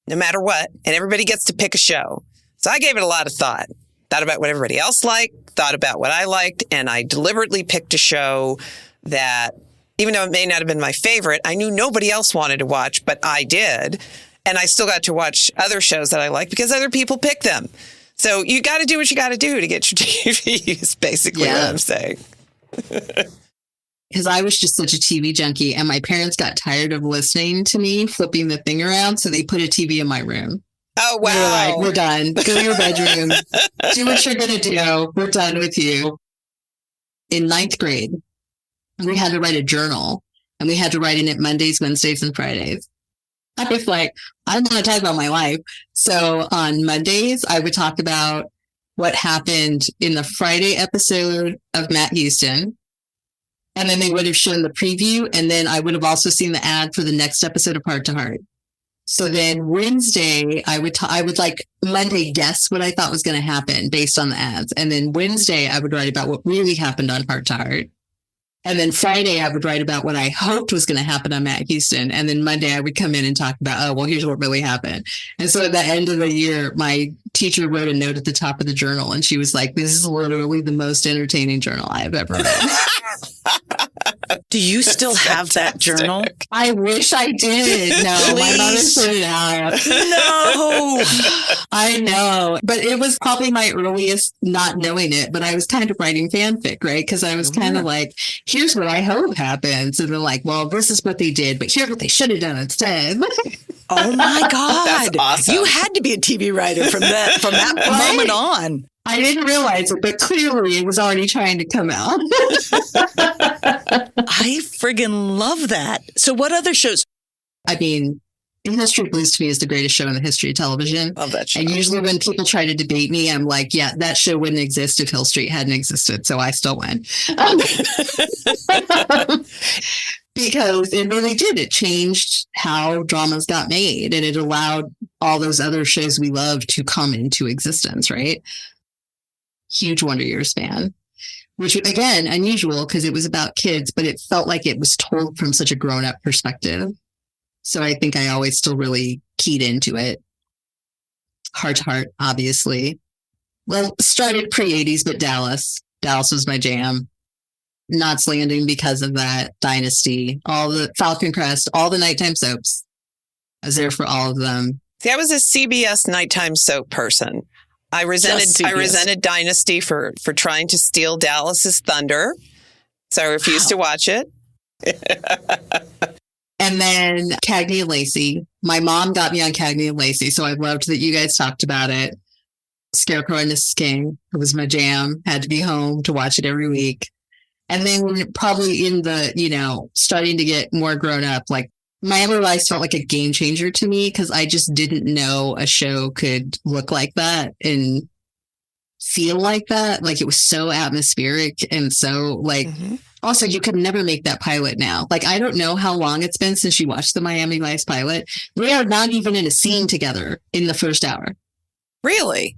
no matter what. And everybody gets to pick a show. So I gave it a lot of thought about what everybody else liked, thought about what I liked. And I deliberately picked a show that, even though it may not have been my favorite, I knew nobody else wanted to watch, but I did. And I still got to watch other shows that I like because other people picked them. So you got to do what you got to do to get your TV is basically what I'm saying. Because I was just such a TV junkie, and my parents got tired of listening to me flipping the thing around, so they put a TV in my room. Oh, wow. They were like, we're done. Go to your bedroom. Do what you're going to do. We're done with you. In 9th grade, we had to write a journal, and we had to write in it Mondays, Wednesdays, and Fridays. I was like, I want to talk about my life. So on Mondays, I would talk about what happened in the Friday episode of Matt Houston. And then they would have shown the preview. And then I would have also seen the ad for the next episode of Heart to Heart. So then Wednesday, I would like Monday guess what I thought was going to happen based on the ads. And then Wednesday, I would write about what really happened on Heart to Heart. And then Friday, I would write about what I hoped was going to happen on Matt Houston. And then Monday, I would come in and talk about, oh, well, here's what really happened. And so at the end of the year, my teacher wrote a note at the top of the journal. And she was like, this is literally the most entertaining journal I have ever read. Do you still have that journal? I wish I did. No, Please. My mother put it out. No. I know. But it was probably my earliest not knowing it. But I was kind of writing fanfic, right? Because I was kind of like, here's what I hope happens. And they're like, well, this is what they did, but here's what they should have done instead. Oh my God. That's awesome. You had to be a TV writer from that moment on. I didn't realize it, but clearly it was already trying to come out. I friggin' love that. So what other shows? I mean, History of Blues to me is the greatest show in the history of television. Love that show. And usually when people try to debate me, I'm like, yeah, that show wouldn't exist if Hill Street hadn't existed. So I still win. Because it really did. It changed how dramas got made, and it allowed all those other shows we love to come into existence, right? Huge Wonder Years fan, which again, unusual because it was about kids, but it felt like it was told from such a grown-up perspective. So I think I always still really keyed into it. Heart to Heart, obviously. Well, started pre-'80s, but Dallas. Dallas was my jam. Knots Landing because of that. Dynasty, all the Falcon Crest, all the nighttime soaps. I was there for all of them. See, I was a CBS nighttime soap person. I resented Dynasty for trying to steal Dallas's thunder. So I refused to watch it. And then Cagney and Lacey. My mom got me on Cagney and Lacey, so I loved that you guys talked about it. Scarecrow and Mrs. King. It was my jam. Had to be home to watch it every week. And then probably in the, starting to get more grown up, like Miami Vice felt like a game changer to me because I just didn't know a show could look like that and feel like that. Like it was so atmospheric and so also you could never make that pilot now. Like, I don't know how long it's been since you watched the Miami Vice pilot. We are not even in a scene together in the first hour. Really?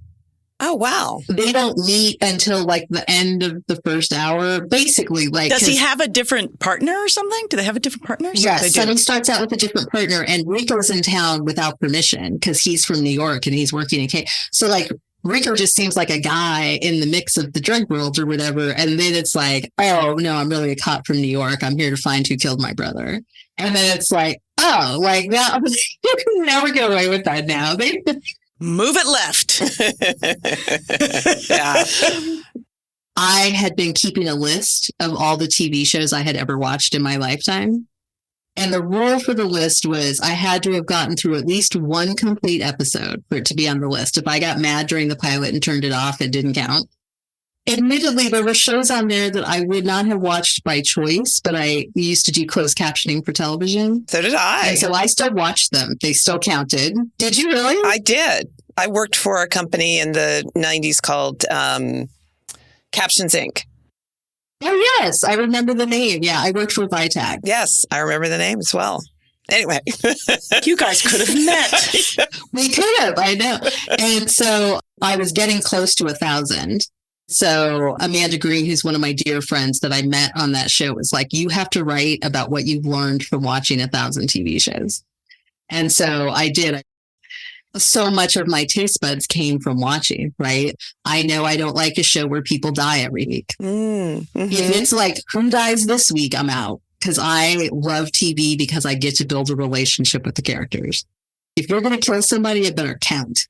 Oh, wow. They don't meet until like the end of the first hour. Basically, like, does he have a different partner or something? Do they have a different partner? Yes. So he starts out with a different partner, and Rico's in town without permission because he's from New York and he's working in K. So like Rico just seems like a guy in the mix of the drug world or whatever. And then it's like, oh no, I'm really a cop from New York. I'm here to find who killed my brother. And then it's like, oh, like that. You can never get away with that now. Move it left. Yeah. I had been keeping a list of all the TV shows I had ever watched in my lifetime. And the rule for the list was I had to have gotten through at least one complete episode for it to be on the list. If I got mad during the pilot and turned it off, it didn't count. Admittedly, there were shows on there that I would not have watched by choice, but I used to do closed captioning for television. So did I. And so I still watched them. They still counted. Did you really? I did. I worked for a company in the 90s called Captions Inc. Oh, yes. I remember the name. Yeah, I worked for Vitag. Yes, I remember the name as well. Anyway. You guys could have met. We could have, I know. And so I was getting close to 1,000. So Amanda Green, who's one of my dear friends that I met on that show, was like, you have to write about what you've learned from watching 1,000 TV shows. And so I did. So much of my taste buds came from watching, right? I know I don't like a show where people die every week. If it's like, who dies this week, I'm out. Because I love TV because I get to build a relationship with the characters. If you're going to kill somebody, it better count.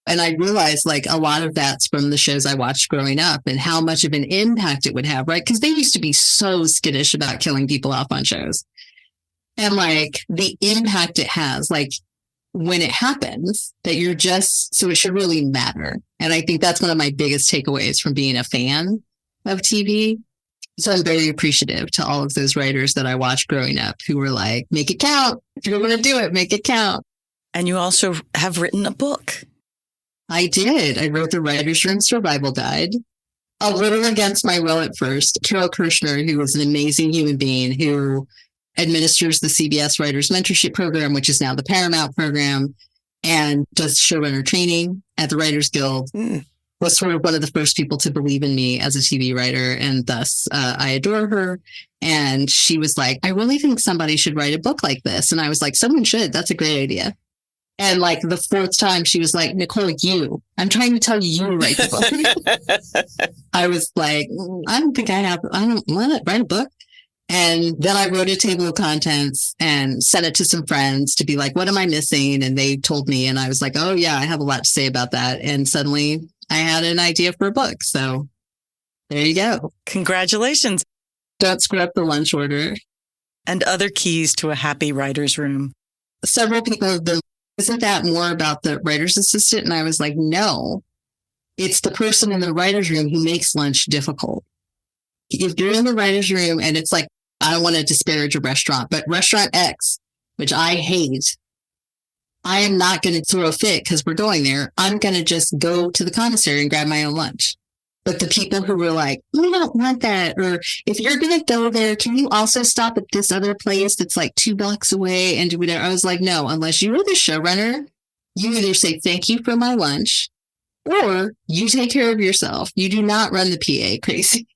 And I realized like a lot of that's from the shows I watched growing up and how much of an impact it would have, right? Because they used to be so skittish about killing people off on shows. And like the impact it has, like when it happens, that you're just, so it should really matter. And I think that's one of my biggest takeaways from being a fan of TV. So I'm very appreciative to all of those writers that I watched growing up who were like, make it count. If you're going to do it, make it count. And you also have written a book. I did. I wrote The Writer's Room Survival Guide. A little against my will at first. Carol Kirshner, who was an amazing human being who administers the CBS Writers Mentorship Program, which is now the Paramount program, and does showrunner training at the Writers Guild, was sort of one of the first people to believe in me as a TV writer. And thus, I adore her. And she was like, I really think somebody should write a book like this. And I was like, someone should. That's a great idea. And like the fourth time, she was like, Niceole, I'm trying to tell you to write the book. I was like, I don't want to write a book. And then I wrote a table of contents and sent it to some friends to be like, what am I missing? And they told me, and I was like, oh yeah, I have a lot to say about that. And suddenly I had an idea for a book. So there you go. Congratulations. Don't screw up the lunch order. And other keys to a happy writer's room. Several people have been, isn't that more about the writer's assistant? And I was like, no, it's the person in the writer's room who makes lunch difficult. If you're in the writer's room and it's like, I don't want to disparage a restaurant, but restaurant X, which I hate, I am not going to throw a fit because we're going there. I'm going to just go to the commissary and grab my own lunch. But the people who were like, we don't want that. Or if you're going to go there, can you also stop at this other place that's like 2 blocks away and do whatever? I was like, no, unless you are the showrunner, you either say thank you for my lunch or you take care of yourself. You do not run the PA crazy.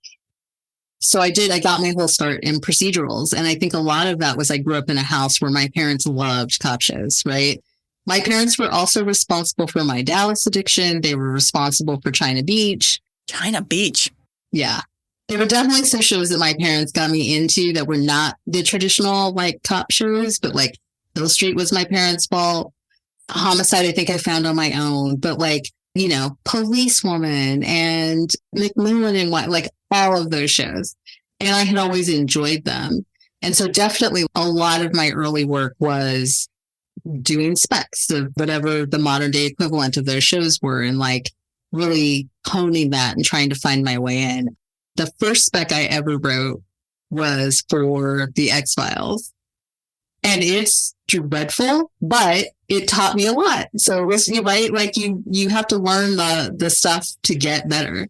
So I got my whole start in procedurals. And I think a lot of that was I grew up in a house where my parents loved cop shows, right? My parents were also responsible for my Dallas addiction. They were responsible for China Beach. China Beach. Yeah. There were definitely some shows that my parents got me into that were not the traditional like cop shows, but like Hill Street was my parents' fault. Homicide, I think I found on my own, but like, you know, Policewoman and McMillan and what, like all of those shows. And I had always enjoyed them. And so definitely a lot of my early work was doing specs of whatever the modern day equivalent of those shows were and like really honing that and trying to find my way in. The first spec I ever wrote was for the X-Files. And it's dreadful, but it taught me a lot. So it was, right, like you have to learn the stuff to get better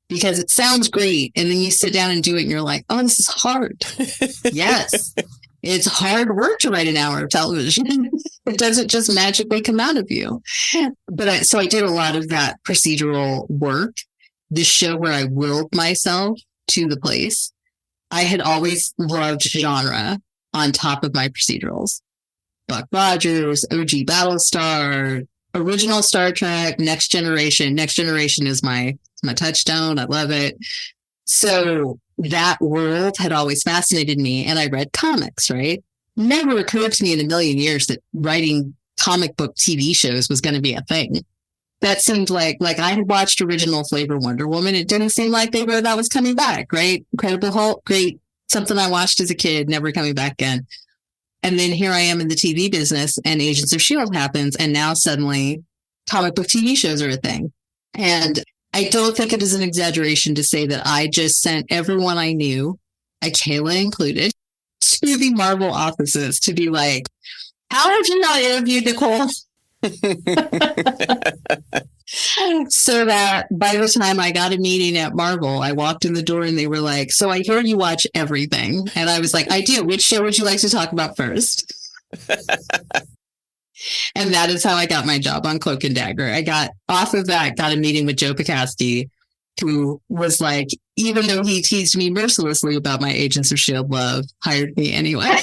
because it sounds great. And then you sit down and do it and you're like, oh, this is hard. Yes. It's hard work to write an hour of television. It doesn't just magically come out of you. But so I did a lot of that procedural work. This show where I willed myself to the place. I had always loved genre on top of my procedurals. Buck Rogers, OG Battlestar, original Star Trek, Next Generation. Next Generation is my touchstone. I love it. So that world had always fascinated me. And I read comics, right? Never occurred to me in a million years that writing comic book TV shows was going to be a thing. That seemed like I had watched original flavor Wonder Woman. It didn't seem like that was coming back, right? Incredible Hulk, great. Something I watched as a kid, never coming back again. And then here I am in the TV business and Agents of S.H.I.E.L.D. happens. And now suddenly comic book TV shows are a thing. And I don't think it is an exaggeration to say that I just sent everyone I knew, Kayla included, to the Marvel offices to be like, how have you not interviewed Nicole? So that by the time I got a meeting at Marvel, I walked in the door and they were like, so I hear you watch everything. And I was like, I do. Which show would you like to talk about first? And that is how I got my job on Cloak and Dagger. I got off of that, got a meeting with Joe Pikowski, who was like, even though he teased me mercilessly about my Agents of S.H.I.E.L.D. love, hired me anyway.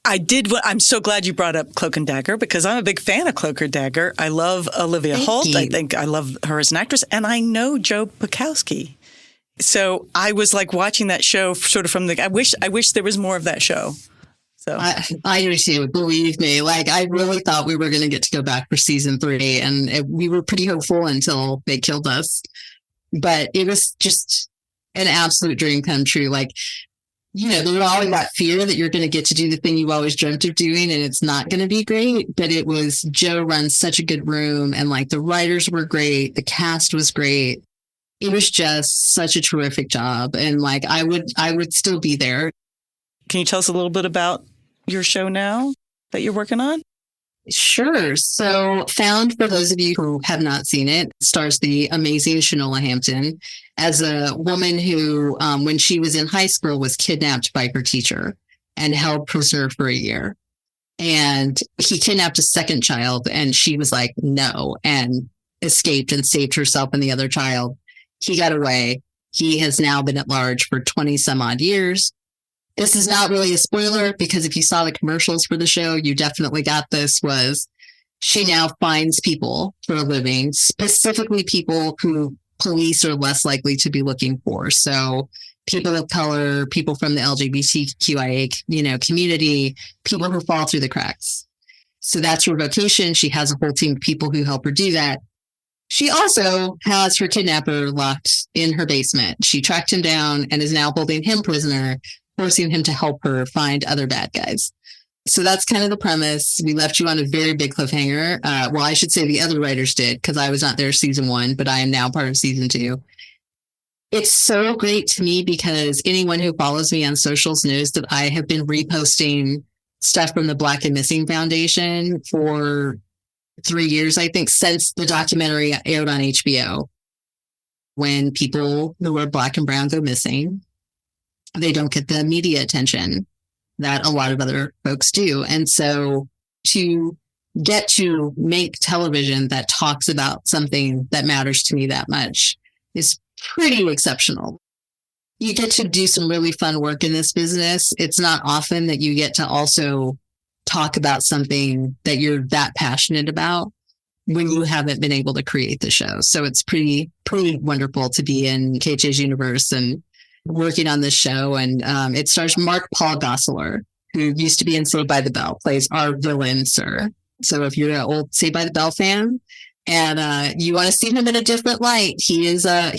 I'm so glad you brought up Cloak and Dagger because I'm a big fan of Cloak and Dagger. I love Olivia Holt. I think I love her as an actress. And I know Joe Pikowski. So I was like watching that show sort of from I wish there was more of that show. So I understand. Believe me, I really thought we were going to get to go back for season 3 and we were pretty hopeful until they killed us. But it was just an absolute dream come true. There's always that fear that you're going to get to do the thing you always dreamt of doing and it's not going to be great. But it was, Joe runs such a good room and the writers were great. The cast was great. It was just such a terrific job. And I would still be there. Can you tell us a little bit about your show now that you're working on? Sure. So Found, for those of you who have not seen it, stars the amazing Charnele Hampton as a woman who, when she was in high school, was kidnapped by her teacher and held prisoner for a year. And he kidnapped a second child and she was like, no, and escaped and saved herself and the other child. He got away. He has now been at large for 20 some odd years. This is not really a spoiler because if you saw the commercials for the show, you definitely got this. Was she now finds people for a living, specifically people who police are less likely to be looking for. So people of color, people from the LGBTQIA, community, people who fall through the cracks. So that's her vocation. She has a whole team of people who help her do that. She also has her kidnapper locked in her basement. She tracked him down and is now holding him prisoner, forcing him to help her find other bad guys. So that's kind of the premise. We left you on a very big cliffhanger. Well, I should say the other writers did because I was not there season 1, but I am now part of season 2. It's so great to me because anyone who follows me on socials knows that I have been reposting stuff from the Black and Missing Foundation for 3 years, I think, since the documentary aired on HBO. When people who are Black and brown go missing, they don't get the media attention that a lot of other folks do. And so to get to make television that talks about something that matters to me that much is pretty exceptional. You get to do some really fun work in this business. It's not often that you get to also talk about something that you're that passionate about when you haven't been able to create the show. So it's pretty wonderful to be in KH's universe and working on this show. And it stars Mark Paul Gosselaar, who used to be in Saved by the Bell, plays our villain, sir. So if you're an old Saved by the Bell fan and you want to see him in a different light, he is our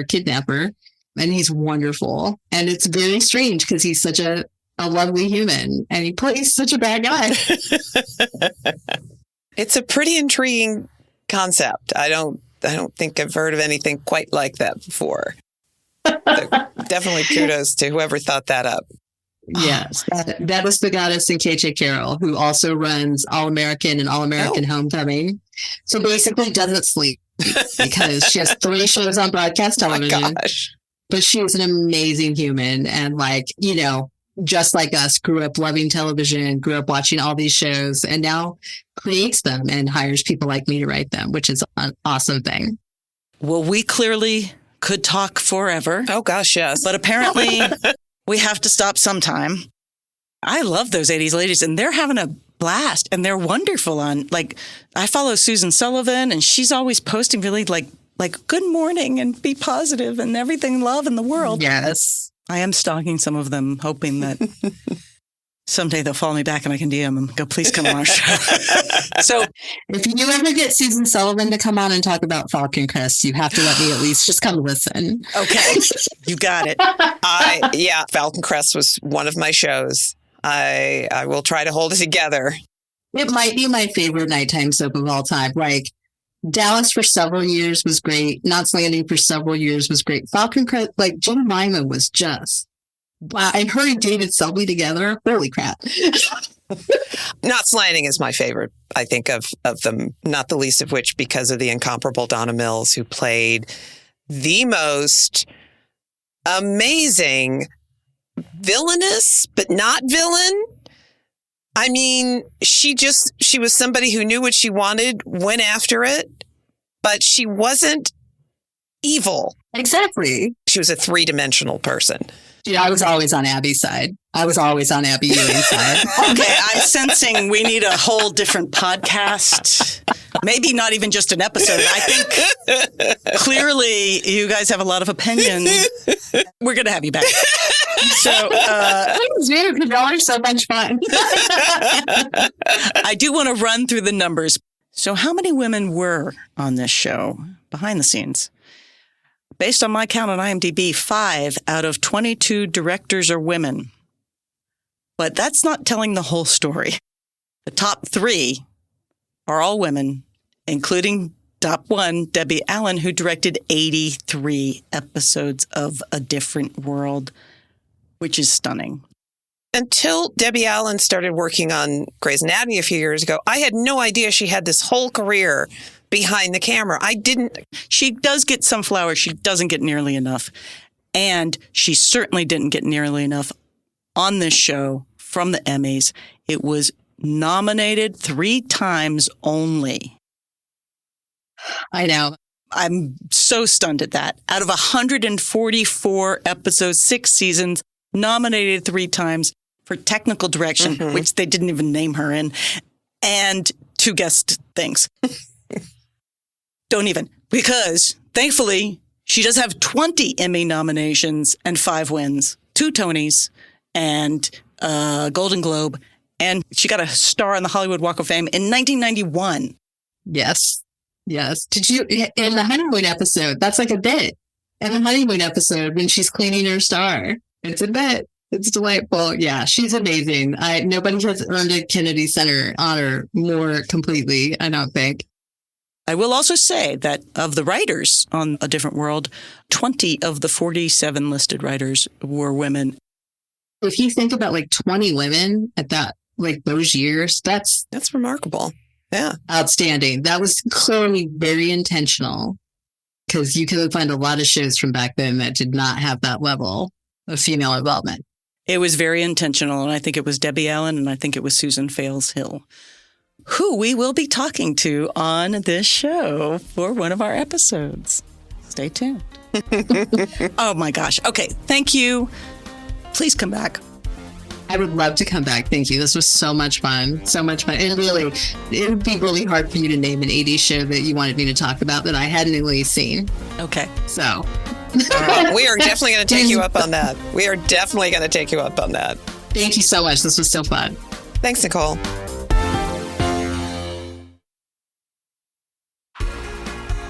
kidnapper, and he's wonderful. And it's very strange because he's such a lovely human and he plays such a bad guy. It's a pretty intriguing concept. I don't think I've heard of anything quite like that before. So definitely kudos to whoever thought that up. Yes, that was the goddess in KJ Carroll, who also runs All American and All American Homecoming. So basically doesn't sleep because she has 3 shows on broadcast television. Oh my gosh. But she is an amazing human and just like us, grew up loving television, grew up watching all these shows, and now creates them and hires people like me to write them, which is an awesome thing. Well, we clearly could talk forever. Oh, gosh, yes. But apparently we have to stop sometime. I love those 80s ladies, and they're having a blast, and they're wonderful on, I follow Susan Sullivan, and she's always posting really like good morning and be positive and everything love in the world. Yes. I am stalking some of them, hoping that Someday they'll follow me back and I can DM them. Go, please come on our show. So if you ever get Susan Sullivan to come on and talk about Falcon Crest, you have to let me at least just come listen. Okay. You got it. Falcon Crest was one of my shows. I will try to hold it together. It might be my favorite nighttime soap of all time. Like, Dallas for several years was great. Knots Landing for several years was great. Falcon Crest, like, Jemima was just, wow. And her and David Selby together, holy crap. Knots Landing is my favorite, I think, of them, not the least of which because of the incomparable Donna Mills, who played the most amazing villainous, but not villain. I mean, she was somebody who knew what she wanted, went after it, but she wasn't evil. Exactly. She was a three-dimensional person. Yeah, I was always on Abby's side. I was always on Abby Ewing's side. Okay, I'm sensing we need a whole different podcast. Maybe not even just an episode. I think clearly you guys have a lot of opinion. We're going to have you back. So, y'all are so much fun. I do want to run through the numbers. So how many women were on this show behind the scenes? Based on my count on IMDb, 5 out of 22 directors are women. But that's not telling the whole story. The top 3 are all women, including top 1, Debbie Allen, who directed 83 episodes of A Different World, which is stunning. Until Debbie Allen started working on Grey's Anatomy a few years ago, I had no idea she had this whole career behind the camera. I didn't. She does get some flowers. She doesn't get nearly enough. And she certainly didn't get nearly enough on this show from the Emmys. It was nominated 3 times only. I know. I'm so stunned at that. Out of 144 episodes, 6 seasons, nominated 3 times for technical direction, which they didn't even name her in, and 2 guest things. Don't even, because thankfully she does have 20 Emmy nominations and 5 wins, 2 Tonys and a Golden Globe. And she got a star on the Hollywood Walk of Fame in 1991. Yes. Yes. Did you, in the honeymoon episode, that's like a bit. In the honeymoon episode, when she's cleaning her star, it's a bit. It's delightful. Yeah, she's amazing. Nobody has earned a Kennedy Center honor more completely, I don't think. I will also say that of the writers on A Different World, 20 of the 47 listed writers were women. If you think about like 20 women at that, like those years, that's remarkable. Yeah. Outstanding. That was clearly very intentional, because you could find a lot of shows from back then that did not have that level of female involvement. It was very intentional, and I think it was Debbie Allen, and I think it was Susan Fales Hill, who we will be talking to on this show for one of our episodes. Stay tuned. Oh my gosh. Okay. Thank you. Please come back. I would love to come back. Thank you. This was so much fun. So much fun. And really, it would be really hard for you to name an 80s show that you wanted me to talk about that I hadn't at least seen. Okay. So. We are definitely going to take you up on that. We are definitely going to take you up on that. Thank you so much. This was so fun. Thanks, Niceole.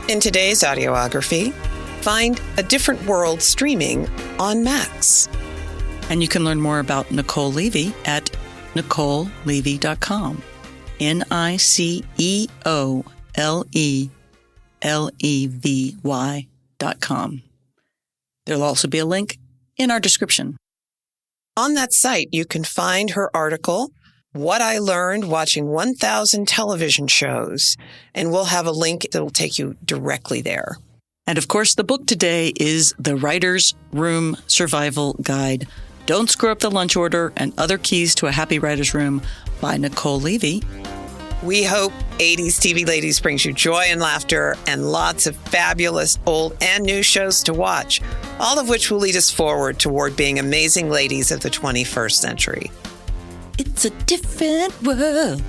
In today's audiography, find A Different World streaming on Max. And you can learn more about Niceole Levy at NiceoleLevy.com. NiceoleLevy.com. There'll also be a link in our description. On that site, you can find her article, What I Learned Watching 1,000 Television Shows, and we'll have a link that will take you directly there. And of course, the book today is The Writer's Room Survival Guide. Don't Screw Up the Lunch Order and Other Keys to a Happy Writer's Room by Niceole Levy. We hope 80s TV Ladies brings you joy and laughter and lots of fabulous old and new shows to watch, all of which will lead us forward toward being amazing ladies of the 21st century. It's a different world.